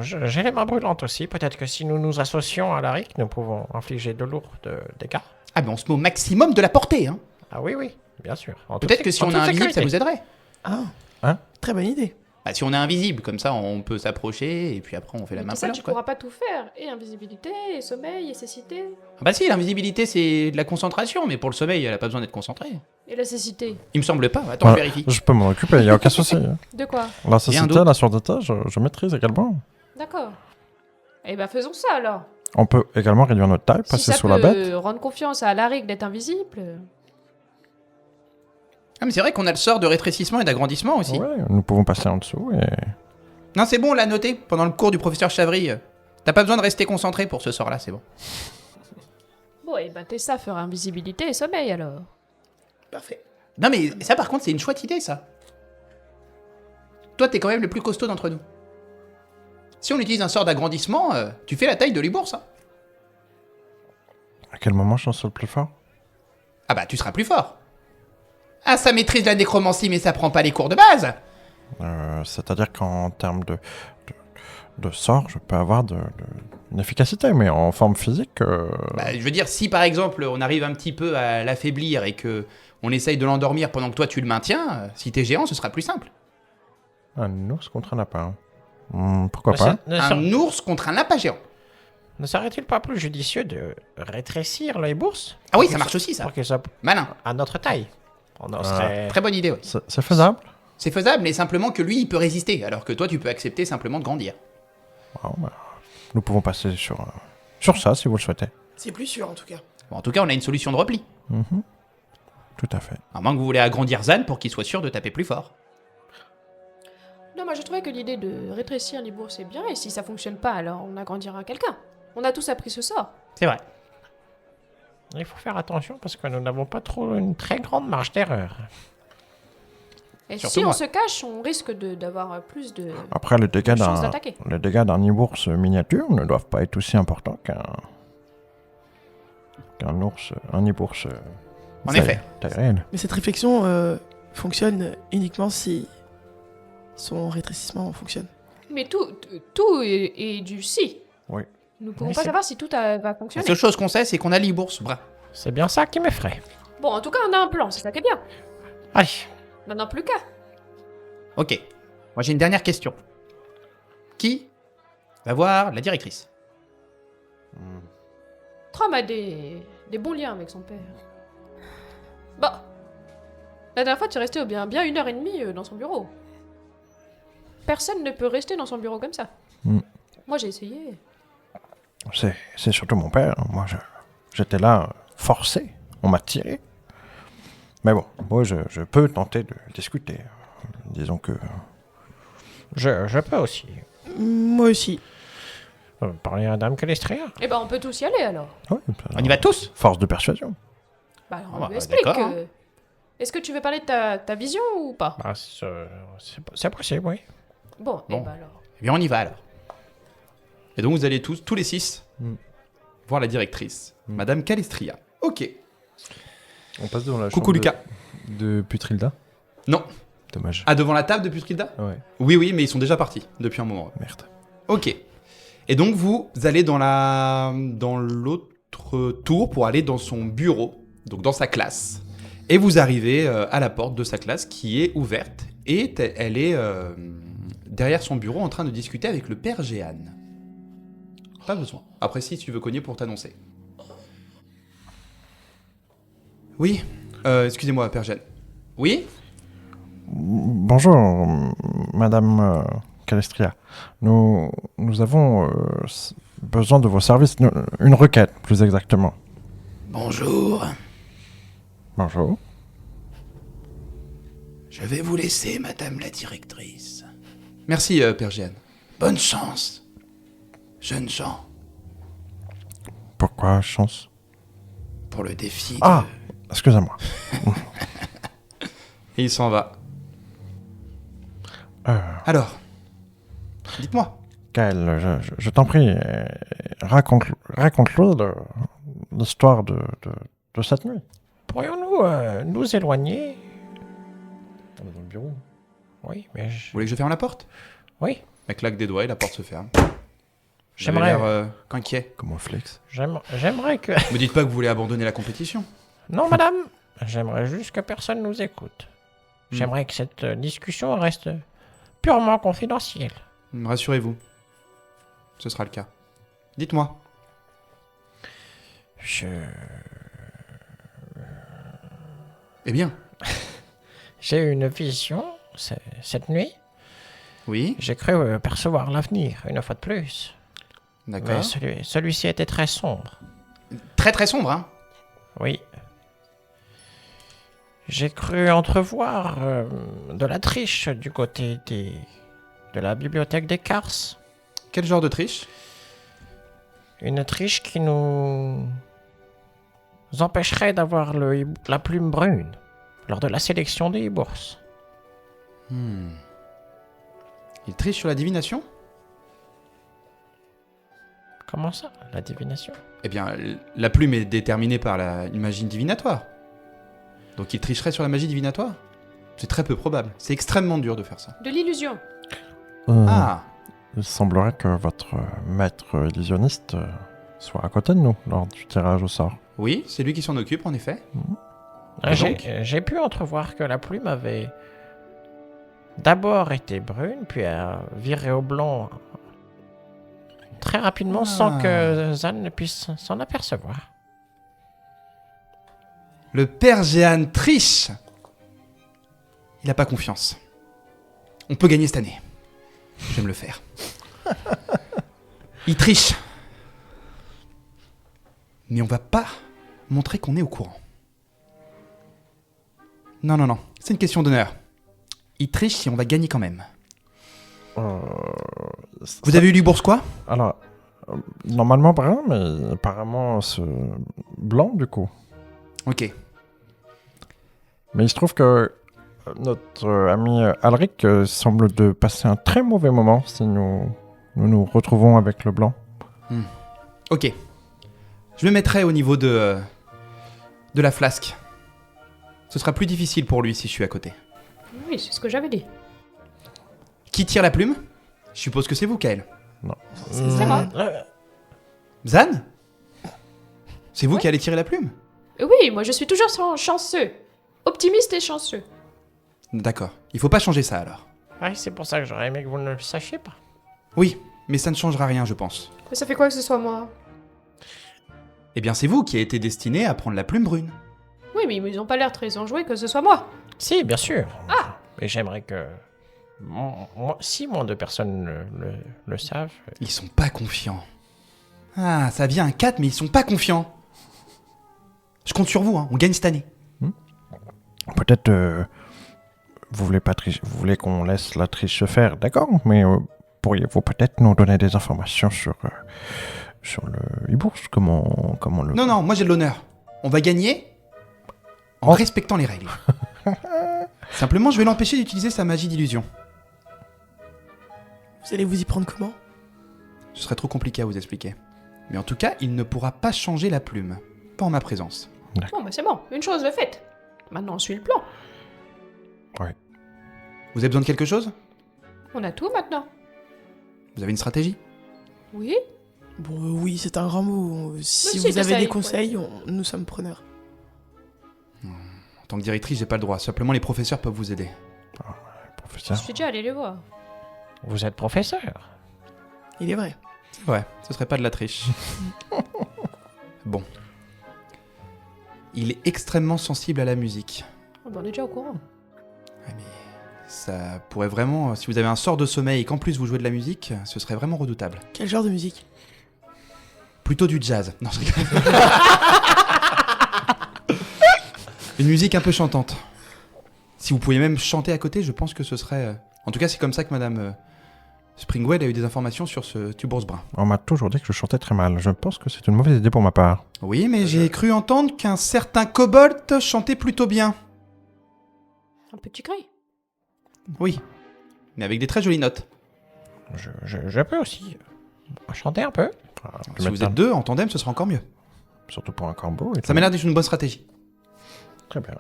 J'ai les mains brûlantes aussi. Peut-être que si nous nous associons à Alaric, nous pouvons infliger de lourds dégâts. Ah, mais on se met au maximum de la portée. Hein. Ah oui, oui, bien sûr. Peut-être que si on est invisible, ça vous aiderait. Ah, Hein? très bonne idée. Bah, si on est invisible, comme ça, on peut s'approcher, et puis après, on fait la main Mais ça, brûlante, tu quoi. pourras pas tout faire. Et invisibilité, et sommeil, et cécité. Ah bah si, l'invisibilité, c'est de la concentration, mais pour le sommeil, elle a pas besoin d'être concentrée. Et la cécité. Il me semble pas. Attends, Voilà. je vérifie. Je peux m'en occuper, il n'y a aucun souci. De quoi? La cécité, d'autre. la surdité, je maîtrise également. D'accord. Eh ben faisons ça alors. On peut également réduire notre taille, Si passer ça sous peut la bête. rendre confiance à Alaric d'être invisible. Ah, mais c'est vrai qu'on a le sort de rétrécissement et d'agrandissement aussi. Ouais, nous pouvons passer en dessous et... Non, c'est bon, on l'a noté pendant le cours du professeur Chavry. T'as pas besoin de rester concentré pour ce sort-là, c'est bon. Bon, et ben Tessa fera invisibilité et sommeil alors. Parfait. Non, mais ça, par contre, c'est une chouette idée, ça. Toi, t'es quand même le plus costaud d'entre nous. Si on utilise un sort d'agrandissement, tu fais la taille de l'Ibourse. Hein. À quel moment je suis le plus fort? Ah bah, tu seras plus fort. Ah, ça maîtrise la nécromancie, mais ça prend pas les cours de base. C'est-à-dire qu'en termes de sort, je peux avoir une efficacité, mais en forme physique... Bah, je veux dire, si par exemple, on arrive un petit peu à l'affaiblir et que on essaye de l'endormir pendant que toi tu le maintiens, si t'es géant, ce sera plus simple. Un ours contre un lapin. Pourquoi Mais pas? Un ours contre un lapin géant. Ne serait-il pas plus judicieux de rétrécir le hibbours? Ah oui, ça marche aussi, ça. Pour qu'il soit Malin. à notre taille. On en serait... Très bonne idée, oui. C'est faisable? C'est faisable, mais simplement que lui, il peut résister, alors que toi, tu peux accepter simplement de grandir. Bon, bah, nous pouvons passer sur ça, si vous le souhaitez. C'est plus sûr en tout cas. Bon, en tout cas, on a une solution de repli. Mhm. Tout à fait. À moins que vous voulez agrandir Zan pour qu'il soit sûr de taper plus fort. Non, moi je trouvais que l'idée de rétrécir l'Ibourg c'est bien, et si ça fonctionne pas, alors on agrandira quelqu'un. On a tous appris ce sort. C'est vrai. Il faut faire attention parce que nous n'avons pas trop une très grande marge d'erreur. Et Surtout si on moi. se cache, on risque d'avoir plus de Après, les dégâts chances d'un d'attaquer. ours miniature ne doivent pas être aussi importants qu'un ours, un ours En effet. Taille réelle. Mais cette réflexion fonctionne uniquement si son rétrécissement fonctionne. Mais tout est du si. Oui. Nous ne pouvons Mais pas c'est- savoir si tout va La fonctionner. seule chose qu'on sait, c'est qu'on a l'e-bourse. Bra. C'est bien ça qui m'effraie. Bon, en tout cas, on a un plan, c'est ça qui est bien. Allez, Maintenant, plus qu'à. Ok. Moi, j'ai une dernière question. Qui va voir la directrice? Trom a des bons liens avec son père. Bah, la dernière fois, tu es resté bien 1h30 dans son bureau. Personne ne peut rester dans son bureau comme ça. Mm. Moi, j'ai essayé. C'est surtout mon père. Moi, j'étais là, forcé. On m'a tiré. Mais bon, moi, je peux tenter de discuter. Disons que... je peux aussi. Moi aussi. Parler à Dame Calestria. Eh ben, on peut tous y aller alors. Ouais, On y va tous? Force de persuasion. Bah, on Ah bah, lui explique. d'accord, hein. Est-ce que tu veux parler de ta vision ou pas? Bah, c'est possible, oui. Bon, Bon. eh ben alors. Eh bien, on y va alors. Et donc, vous allez tous les 6, voir la directrice, Madame Calestria. Ok. On passe devant la Coucou chambre Lucas. de Putrilda. Non. Dommage. Ah, devant la table de Putrilda? Ouais, Oui, mais ils sont déjà partis depuis un moment. merde. Ok. Et donc, vous allez dans l'autre tour pour aller dans son bureau, donc dans sa classe. Et vous arrivez à la porte de sa classe qui est ouverte. Et elle est derrière son bureau en train de discuter avec le père Jeanne. Pas besoin. Après, si tu veux cogner pour t'annoncer. Oui. Excusez-moi, père Jeanne. Oui. Bonjour, Madame Calestria. Nous avons besoin de vos services. Une requête, plus exactement. Bonjour, Bonjour. je vais vous laisser, madame la directrice. Merci, père Jeanne. Bonne chance, jeunes gens, Pourquoi chance? pour le défi de... Ah, excusez-moi. Et il s'en va. Alors, dites-moi. Gaël, je t'en prie, raconte-le l'histoire de cette nuit. Pourrions-nous nous éloigner? Dans le bureau. Oui, mais Vous voulez que je ferme la porte? oui, Elle claque des doigts et la porte se ferme. Vous avez j'aimerais l'air inquiet. Comment flex? j'aimerais que... Me dites pas que vous voulez abandonner la compétition. Non, madame, j'aimerais juste que personne nous écoute. J'aimerais que cette discussion reste purement confidentielle. Rassurez-vous. Ce sera le cas. Dites-moi. Eh bien. J'ai eu une vision cette nuit. Oui. J'ai cru percevoir l'avenir, une fois de plus. D'accord. Mais celui-ci était très sombre. Très très sombre, hein. Oui. J'ai cru entrevoir de la triche du côté de la bibliothèque des Cars. Quel genre de triche? Une triche qui nous empêcherait d'avoir la plume brune lors de la sélection des bourses. Il triche sur la divination? Comment ça, la divination? Eh bien, la plume est déterminée par la magie divinatoire. Donc il tricherait sur la magie divinatoire? C'est très peu probable. C'est extrêmement dur de faire ça. De l'illusion. Ah. Il semblerait que votre maître illusionniste soit à côté de nous lors du tirage au sort. Oui, c'est lui qui s'en occupe, en effet. J'ai pu entrevoir que la plume avait d'abord été brune, puis a viré au blanc très rapidement sans que Zan ne puisse s'en apercevoir. Le père Jeanne triche. Il a pas confiance. On peut gagner cette année. Je vais me le faire. Il triche. Mais on va pas montrer qu'on est au courant. Non, non, non. C'est une question d'honneur. Il triche si on va gagner quand même. Vous avez eu du bourse quoi? Alors, normalement brun, mais apparemment c'est blanc du coup. Ok. Mais il se trouve que notre ami Alric semble de passer un très mauvais moment si nous retrouvons avec le blanc. Ok. Je me mettrai au niveau de la flasque. Ce sera plus difficile pour lui si je suis à côté. Oui, c'est ce que j'avais dit. Qui tire la plume? Je suppose que c'est vous, Kael. C'est moi. Zan? C'est vous qui allez tirer la plume? Oui, moi je suis toujours chanceux. Optimiste et chanceux. D'accord. Il faut pas changer ça alors. Ouais, c'est pour ça que j'aurais aimé que vous ne le sachiez pas. Oui, mais ça ne changera rien, je pense. Mais ça fait quoi que ce soit moi? Eh bien, c'est vous qui avez été destiné à prendre la plume brune. Oui, mais ils ont pas l'air très enjoués que ce soit moi. Si, bien sûr. Ah! Et j'aimerais que... si moins de personnes le savent... Ils sont pas confiants. Ah, ça vient un 4, mais ils sont pas confiants. Je compte sur vous, hein. On gagne cette année. Peut-être vous voulez pas vous voulez qu'on laisse la triche se faire, d'accord, mais pourriez-vous peut-être nous donner des informations sur le e-bourse, comment le... Non, moi j'ai de l'honneur. On va gagner en respectant les règles. Simplement, je vais l'empêcher d'utiliser sa magie d'illusion. Vous allez vous y prendre comment? Ce serait trop compliqué à vous expliquer. Mais en tout cas, il ne pourra pas changer la plume. Pas en ma présence. Bon, bah c'est bon, une chose de faite. Maintenant, on suit le plan. Vous avez besoin de quelque chose? On a tout maintenant. Vous avez une stratégie? Oui? Bon, oui, c'est un grand mot. Si si, vous avez j'essaye, des conseils, nous sommes preneurs. En tant que directrice, j'ai pas le droit. Simplement, les professeurs peuvent vous aider. Je Professeur. suis déjà allé les voir. Vous êtes professeur? Il est vrai. Ouais, ce serait pas de la triche. Bon. Il est extrêmement sensible à la musique. Oh, bah, on est déjà au courant. Ouais, mais ça pourrait vraiment... Si vous avez un sort de sommeil et qu'en plus vous jouez de la musique, ce serait vraiment redoutable. Quel genre de musique? Plutôt du jazz. Non, je rigole. Une musique un peu chantante. Si vous pouviez même chanter à côté, je pense que ce serait... En tout cas, c'est comme ça que Madame Springwell a eu des informations sur ce tubours brun. On m'a toujours dit que je chantais très mal. Je pense que c'est une mauvaise idée pour ma part. Oui, mais j'ai cru entendre qu'un certain Kobold chantait plutôt bien. Un petit gris. Oui, mais avec des très jolies notes. Je peux aussi chanter un peu. Si vous êtes deux en tandem, ce sera encore mieux. Surtout pour un corbeau. Ça m'a l'air d'être une bonne stratégie. Très bien.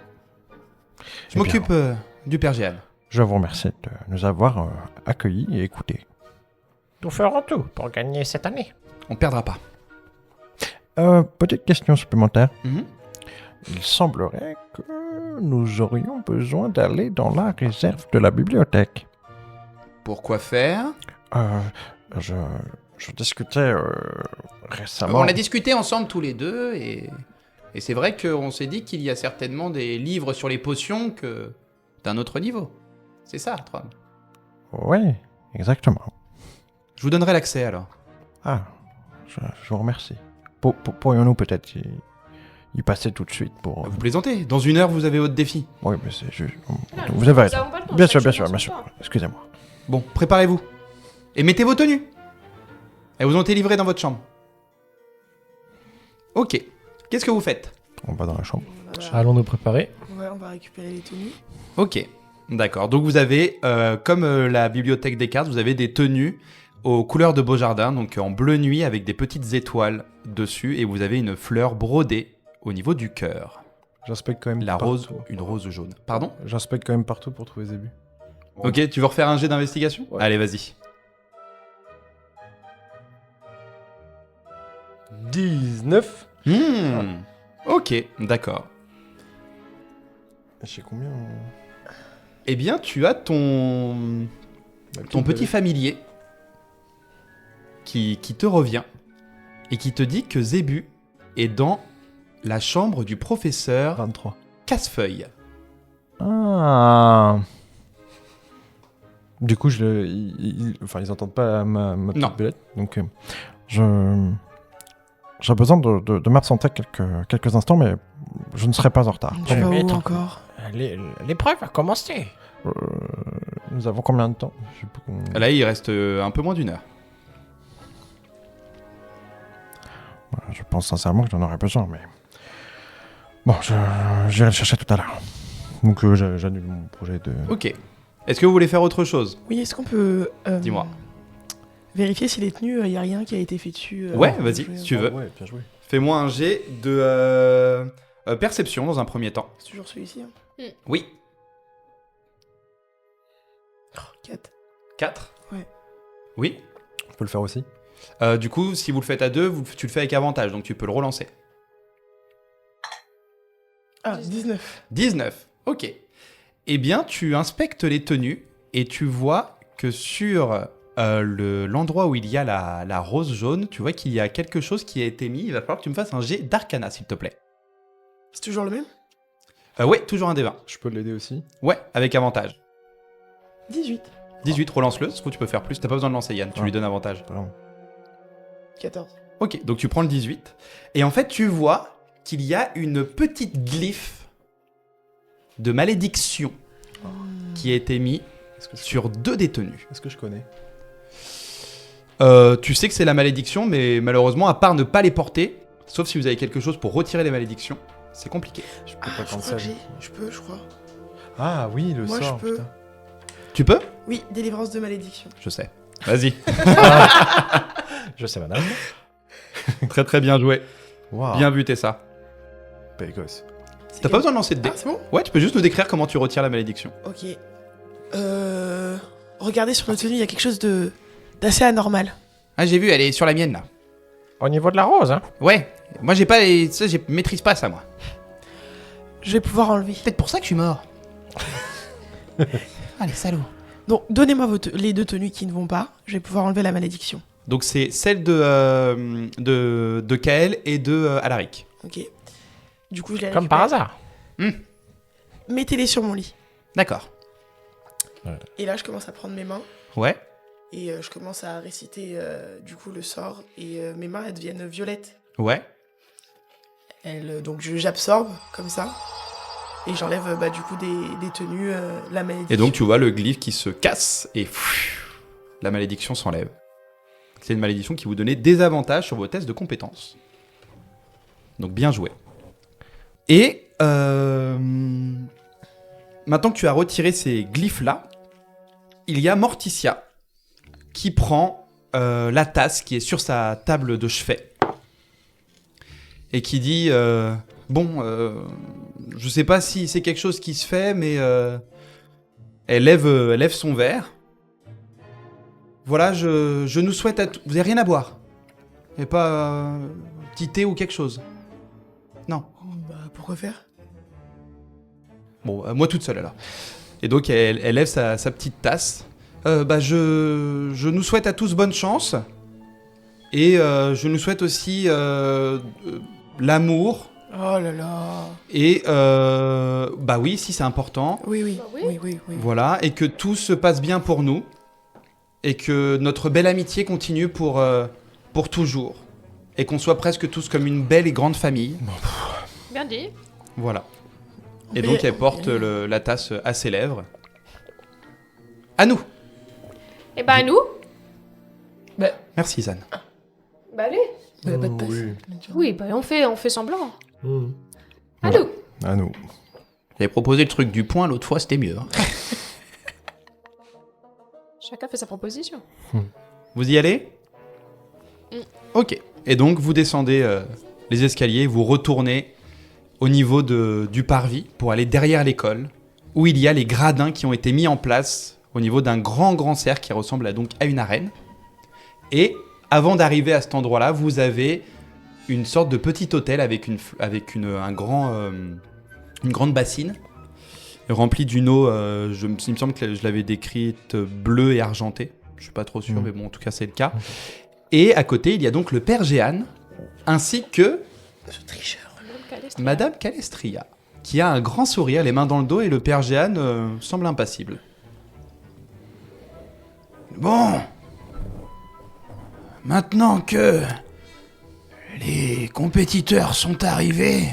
Je m'occupe du Père Géal. Je vous remercie de nous avoir accueillis et écoutés. Nous ferons tout pour gagner cette année. On perdra pas. Petite question supplémentaire. Mhm. Il semblerait que nous aurions besoin d'aller dans la réserve de la bibliothèque. Pourquoi faire? Je discutais récemment... On a discuté ensemble tous les deux et c'est vrai qu'on s'est dit qu'il y a certainement des livres sur les potions d'un autre niveau. C'est ça, Tron. Oui, exactement. Je vous donnerai l'accès alors. Ah, je vous remercie. Pourrions-nous peut-être y passer tout de suite pour... Vous plaisantez. Dans 1 heure, vous avez votre défi. Oui, mais c'est juste... Non, Vous avez nous raison. avons pas le temps, Bien chaque sûr, chose en bien son sûr. temps. Excusez-moi. Bon, préparez-vous. Et mettez vos tenues. Elles vous ont été livrées dans votre chambre. Ok. Qu'est-ce que vous faites? On va dans la chambre. Allons nous préparer. Ouais, on va récupérer les tenues. Ok. D'accord. Donc vous avez, comme la bibliothèque des cartes, vous avez des tenues aux couleurs de Beaujardin, donc en bleu nuit avec des petites étoiles dessus, et vous avez une fleur brodée au niveau du cœur. J'inspecte quand même La partout. rose, une rose jaune. Pardon? J'inspecte quand même partout pour trouver Zébu. Ok, tu veux refaire un jet d'investigation? Ouais. Allez, vas-y. 19. Ok, d'accord. Je sais combien Eh bien, tu as ton petit familier qui te revient et qui te dit que Zébu est dans la chambre du professeur 23. Cassefeuille. Ah. Du coup, ils entendent pas ma Non. petite belette. Donc, J'ai besoin de m'absenter quelques instants, mais je ne serai pas en retard. Tu vas mais où attends. encore? L'épreuve a commencé. Nous avons combien de temps? Je sais pas combien- Là, il reste un peu moins d'1 heure. Je pense sincèrement que j'en aurais besoin, mais... Bon, j'irai le chercher tout à l'heure. Donc j'annule mon projet de... Ok. Est-ce que vous voulez faire autre chose? Oui, est-ce qu'on peut... Dis-moi. Vérifier si les tenues, il n'y a rien qui a été fait dessus. Ouais, avant de vas-y, jouer. si tu veux. Ouais, bien joué. Fais-moi un jet de Perception dans un premier temps. C'est toujours celui-ci. Hein. Oui. 4. 4. Ouais. Oui. On peut le faire aussi. Du coup, si vous le faites à 2, tu le fais avec avantage, donc tu peux le relancer. Ah, 19. 19. Ok. Eh bien, tu inspectes les tenues et tu vois que sur l'endroit où il y a la rose jaune, tu vois qu'il y a quelque chose qui a été mis. Il va falloir que tu me fasses un jet d'arcana, s'il te plaît. C'est toujours le même? Ouais, toujours un D20. Je peux l'aider aussi. Ouais, avec avantage. 18. 18, relance-le, ce que tu peux faire plus. T'as pas besoin de lancer, Yann, tu lui donnes avantage. Pardon. 14. Ok, donc tu prends le 18. Et en fait, tu vois qu'il y a une petite glyphe de malédiction qui a été mis sur 2 des tenues. Est-ce que je connais? Tu sais que c'est la malédiction, mais malheureusement, à part ne pas les porter, sauf si vous avez quelque chose pour retirer les malédictions, c'est compliqué. Je peux Ah, pas je crois que cancel. je peux, je crois. Ah oui, le Moi, sort. je peux. Putain. Tu peux? Oui, délivrance de malédiction. Je sais. Vas-y. Je sais, madame. Très très bien joué. Waouh. Bien vu, t'es ça. Belle gosse. T'as pas besoin de lancer de dés. Ah, c'est bon? Ouais, tu peux juste nous décrire comment tu retires la malédiction. Ok. Regardez sur notre tenue, il y a quelque chose d'assez anormal. Ah, j'ai vu, elle est sur la mienne là. Au niveau de la rose, hein. Ouais, moi j'ai pas les... ça, je maîtrise pas ça, moi. Je vais pouvoir enlever. Peut-être pour ça que je suis mort. Ah, les salauds. Donc, donnez-moi les 2 tenues qui ne vont pas. Je vais pouvoir enlever la malédiction. Donc c'est celle de Kael et de Alaric. Ok. Du coup, je les Comme par hasard. Mettez-les sur mon lit. D'accord. Et là, je commence à prendre mes mains. Ouais. Et je commence à réciter du coup le sort. Et mes mains, elles deviennent violettes. Ouais. Donc, j'absorbe comme ça. Et j'enlève du coup des tenues, la malédiction. Et donc tu vois le glyphe qui se casse et la malédiction s'enlève. C'est une malédiction qui vous donnait des avantages sur vos tests de compétences. Donc bien joué. Et maintenant que tu as retiré ces glyphes-là, il y a Morticia qui prend la tasse qui est sur sa table de chevet et qui dit je sais pas si c'est quelque chose qui se fait, mais elle lève son verre. Voilà, je nous souhaite à tous... Vous avez rien à boire? Et pas petit thé ou quelque chose? Non. Pourquoi faire? Bon, moi toute seule alors. Et donc elle lève sa petite tasse. Je nous souhaite à tous bonne chance. Et je nous souhaite aussi l'amour. Oh là là. Et oui, si c'est important. Oui. Bah oui. Oui. Voilà, et que tout se passe bien pour nous. Et que notre belle amitié continue pour toujours. Et qu'on soit presque tous comme une belle et grande famille. Bien dit. Voilà. Et donc elle porte la tasse à ses lèvres. À nous. Et bah, nous? Merci, Zan. Bah, allez. Pas de tasse. Oui. Oui, bah, on fait semblant. Mmh. À nous. À nous. J'avais proposé le truc du point l'autre fois, c'était mieux. Hein. Chacun fait sa proposition. Vous y allez? Ok. Et donc vous descendez les escaliers, vous retournez au niveau du parvis pour aller derrière l'école, où il y a les gradins qui ont été mis en place au niveau d'un grand cercle qui ressemble donc à une arène. Et avant d'arriver à cet endroit-là, vous avez une sorte de petit hôtel avec une grande bassine remplie d'une eau, il me semble que je l'avais décrite bleue et argentée. Je suis pas trop sûr, mais bon, en tout cas, c'est le cas. Et à côté, il y a donc le père Jehan, ainsi que Ce tricheur. Madame Calestria, qui a un grand sourire, les mains dans le dos, et le père Jehan semble impassible. Bon. Maintenant que les compétiteurs sont arrivés,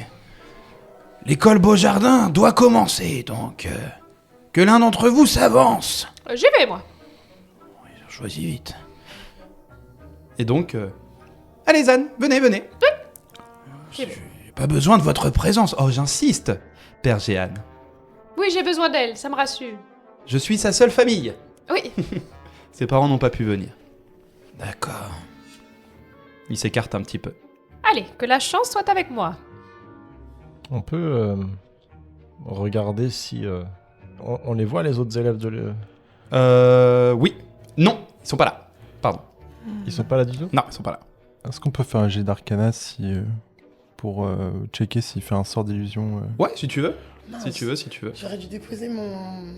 l'école Beaujardin doit commencer, donc que l'un d'entre vous s'avance. J'y vais, moi. Choisis vite. Et donc, allez Zan, venez. J'ai pas besoin de votre présence. Oh, j'insiste, père Jehan. Oui, j'ai besoin d'elle, ça me rassure. Je suis sa seule famille. Oui. Ses parents n'ont pas pu venir. D'accord. Il s'écarte un petit peu. Allez, que la chance soit avec moi. On peut regarder si... on les voit, les autres élèves Oui. Non, ils sont pas là. Pardon. Ils sont pas là du tout? Non, ils sont pas là. Est-ce qu'on peut faire un jet d'arcana pour checker s'il fait un sort d'illusion Ouais, si tu veux. Mince. Si tu veux. J'aurais dû déposer mon...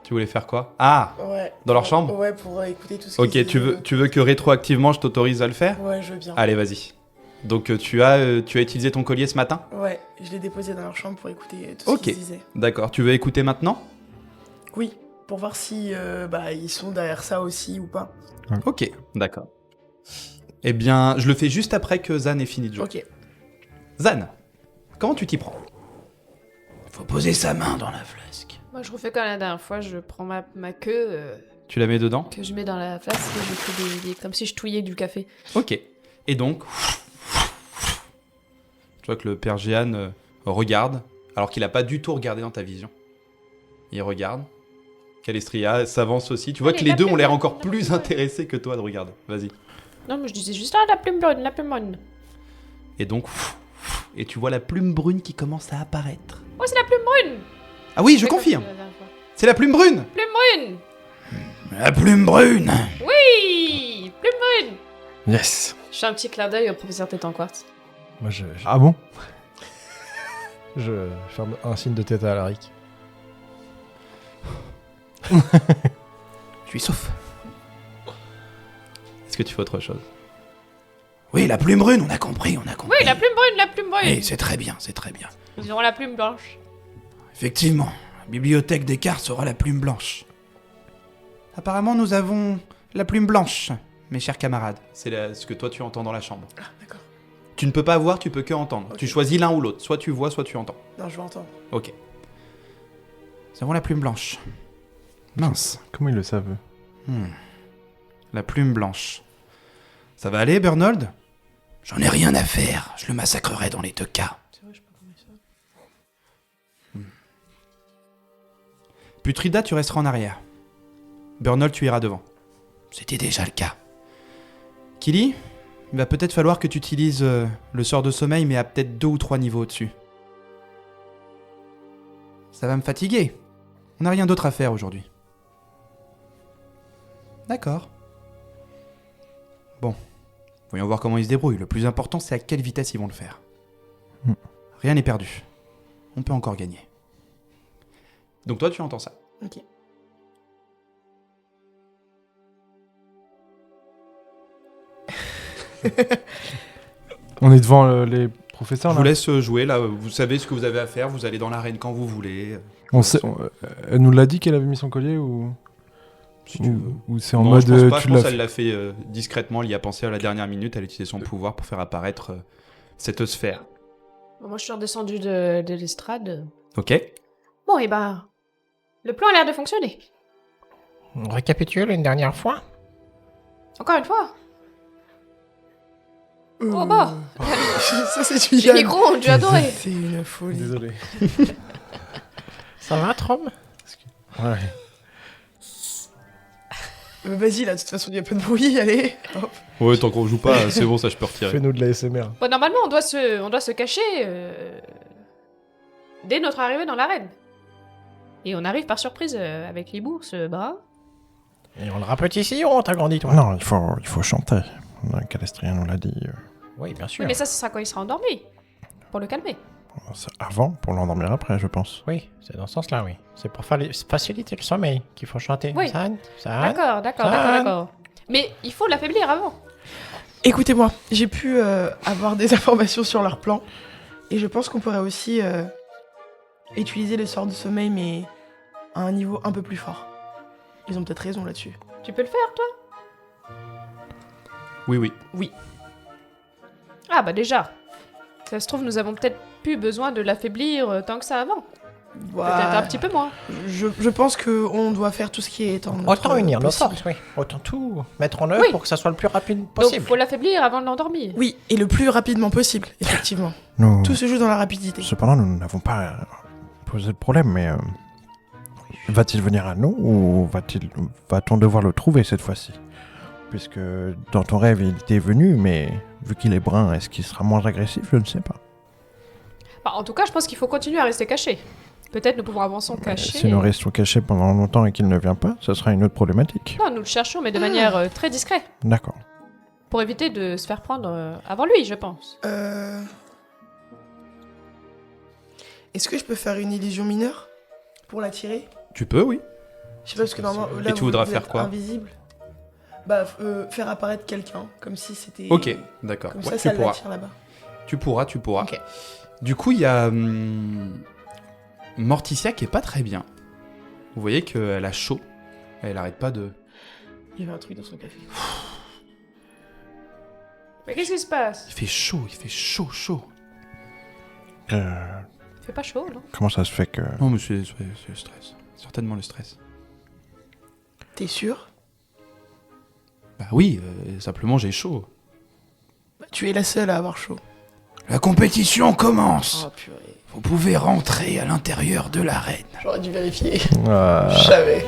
Tu voulais faire quoi? Ah, Ouais. dans leur chambre? Ouais, pour écouter tout ce Ok, qu'ils tu disaient. veux que rétroactivement je t'autorise à le faire? Ouais, je veux bien. Allez, vas-y. Donc tu as utilisé ton collier ce matin? Ouais, je l'ai déposé dans leur chambre pour écouter tout ce Ok. qu'ils disaient. D'accord, tu veux écouter maintenant? Oui, pour voir si ils sont derrière ça aussi ou pas. Ok, d'accord. Eh bien, je le fais juste après que Zan ait fini de jouer. Ok. Zan, comment tu t'y prends? Faut poser sa main dans la flasque. Moi, je refais comme la dernière fois, je prends ma queue Tu la mets dedans? que je mets dans la flasque et je fais comme si je touillais du café. Ok. Et donc, tu vois que le père Jeanne regarde, alors qu'il a pas du tout regardé dans ta vision. Il regarde. Calestria s'avance aussi. Tu vois Allez, que les la deux plume ont l'air brune, encore la plus plume brune. intéressés que toi de regarder. Vas-y. Non, mais je disais juste la plume brune, la plume brune. Et donc, et tu vois la plume brune qui commence à apparaître. Oh, c'est la plume brune! Ah oui, je Fais comme confirme. la dernière fois. C'est la plume brune. Plume brune! La plume brune. Oui! Plume brune! Yes. Je fais un petit clin d'œil au professeur tête en quartz. Moi, Ah bon? je fais un signe de tête à Alaric. Je suis sauf. Est-ce que tu fais autre chose? Oui, la plume brune, on a compris. Oui, la plume brune, la plume brune! Oui, c'est très bien. Nous aurons la plume blanche. Effectivement, la bibliothèque des cartes sera la plume blanche. Apparemment, nous avons la plume blanche, mes chers camarades. C'est ce que toi tu entends dans la chambre. Ah, d'accord. Tu ne peux pas voir, tu peux que entendre. Ok. Tu choisis l'un ou l'autre. Soit tu vois, soit tu entends. Non, je vais entendre. Ok. Nous avons la plume blanche. Mince. Comment ils le savent? La plume blanche. Ça va aller, Bernold? J'en ai rien à faire. Je le massacrerai dans les deux cas. C'est vrai, je peux pas comprendre ça. Putrida, tu resteras en arrière. Bernold, tu iras devant. C'était déjà le cas. Killy, il va peut-être falloir que tu utilises le sort de sommeil, mais à peut-être 2 ou 3 niveaux au-dessus. Ça va me fatiguer. On n'a rien d'autre à faire aujourd'hui. D'accord. Bon. Voyons voir comment ils se débrouillent. Le plus important, c'est à quelle vitesse ils vont le faire. Rien n'est perdu. On peut encore gagner. Donc toi, tu entends ça. Ok. On est devant les professeurs Je là? vous laisse jouer, là. Vous savez ce que vous avez à faire. Vous allez dans l'arène quand vous voulez. Elle nous l'a dit qu'elle avait mis son collier ou Si tu veux. ou c'est en Non, mode je pense pas, tu je l'as pense qu'elle l'a fait discrètement, elle y a pensé à la dernière minute, elle a utilisé son pouvoir pour faire apparaître cette sphère. Bon, moi, je suis redescendue de l'estrade. Ok. Bon, et ben, le plan a l'air de fonctionner. On récapitule une dernière fois. Encore une fois. Oh bah, Ça, c'est du les Yann. micros ont dû adorer. C'est une folie. Désolé. Ça va, Trom? Ouais. Vas-y, là, de toute façon, il y a pas de bruit, allez. Hop. Ouais, tant qu'on joue pas, c'est bon, ça je peux retirer. Fais-nous de la SMR. Bon, normalement, on doit se cacher dès notre arrivée dans l'arène. Et on arrive par surprise avec les bourses, bras. Et on le rapetisse ou on t'agrandit, toi? Non, il faut chanter. Calestrien nous l'a dit. Oui, bien sûr. Oui, mais ça, ce sera quand il sera endormi. Pour le calmer. C'est avant, pour l'endormir après, je pense. Oui, c'est dans ce sens-là, oui. C'est pour faciliter le sommeil qu'il faut chanter. Oui. San. D'accord. Mais il faut l'affaiblir avant. Écoutez-moi, j'ai pu avoir des informations sur leur plan. Et je pense qu'on pourrait aussi utiliser les sorts de sommeil, mais à un niveau un peu plus fort. Ils ont peut-être raison là-dessus. Tu peux le faire, toi? Oui. Ah bah déjà. Ça se trouve, nous avons peut-être plus besoin de l'affaiblir tant que ça avant. Peut-être un petit peu moins. Je pense qu'on doit faire tout ce qui est en notre Autant unir nos possible. forces, oui. Autant tout mettre en œuvre Oui. pour que ça soit le plus rapide Donc, possible. faut l'affaiblir avant de l'endormir. Oui, et le plus rapidement possible, effectivement. Nous, Tout se joue dans la rapidité. cependant, nous n'avons pas posé de problème, mais va-t-il venir à nous ou va-t-on devoir le trouver cette fois-ci? Puisque dans ton rêve, il était venu, mais vu qu'il est brun, est-ce qu'il sera moins agressif? Je ne sais pas. Bah, en tout cas, je pense qu'il faut continuer à rester caché. Peut-être nous pouvons avancer cachés. Si nous restons cachés pendant longtemps et qu'il ne vient pas, ce sera une autre problématique. Non, nous le cherchons, mais de manière très discrète. D'accord. Pour éviter de se faire prendre avant lui, je pense. Est-ce que je peux faire une illusion mineure pour l'attirer? Tu peux, oui. Je sais pas, parce que normalement, là, Et tu voudras faire êtes quoi? Invisible. Bah, faire apparaître quelqu'un, comme si c'était... Ok, d'accord. Comme Ouais, ça tu pourras. l'attire là-bas. Tu pourras. Ok. Du coup, il y a Morticia qui est pas très bien. Vous voyez qu'elle a chaud. Elle arrête pas de... Il y avait un truc dans son café. Mais qu'est-ce qui se passe? Il fait chaud. Il fait pas chaud, non? Comment ça se fait que... Non, mais c'est le stress. Certainement le stress. T'es sûr? Bah oui, simplement j'ai chaud. Bah, tu es la seule à avoir chaud. La compétition commence. Oh purée. Vous pouvez rentrer à l'intérieur de l'arène. J'aurais dû vérifier. Ah. Je savais.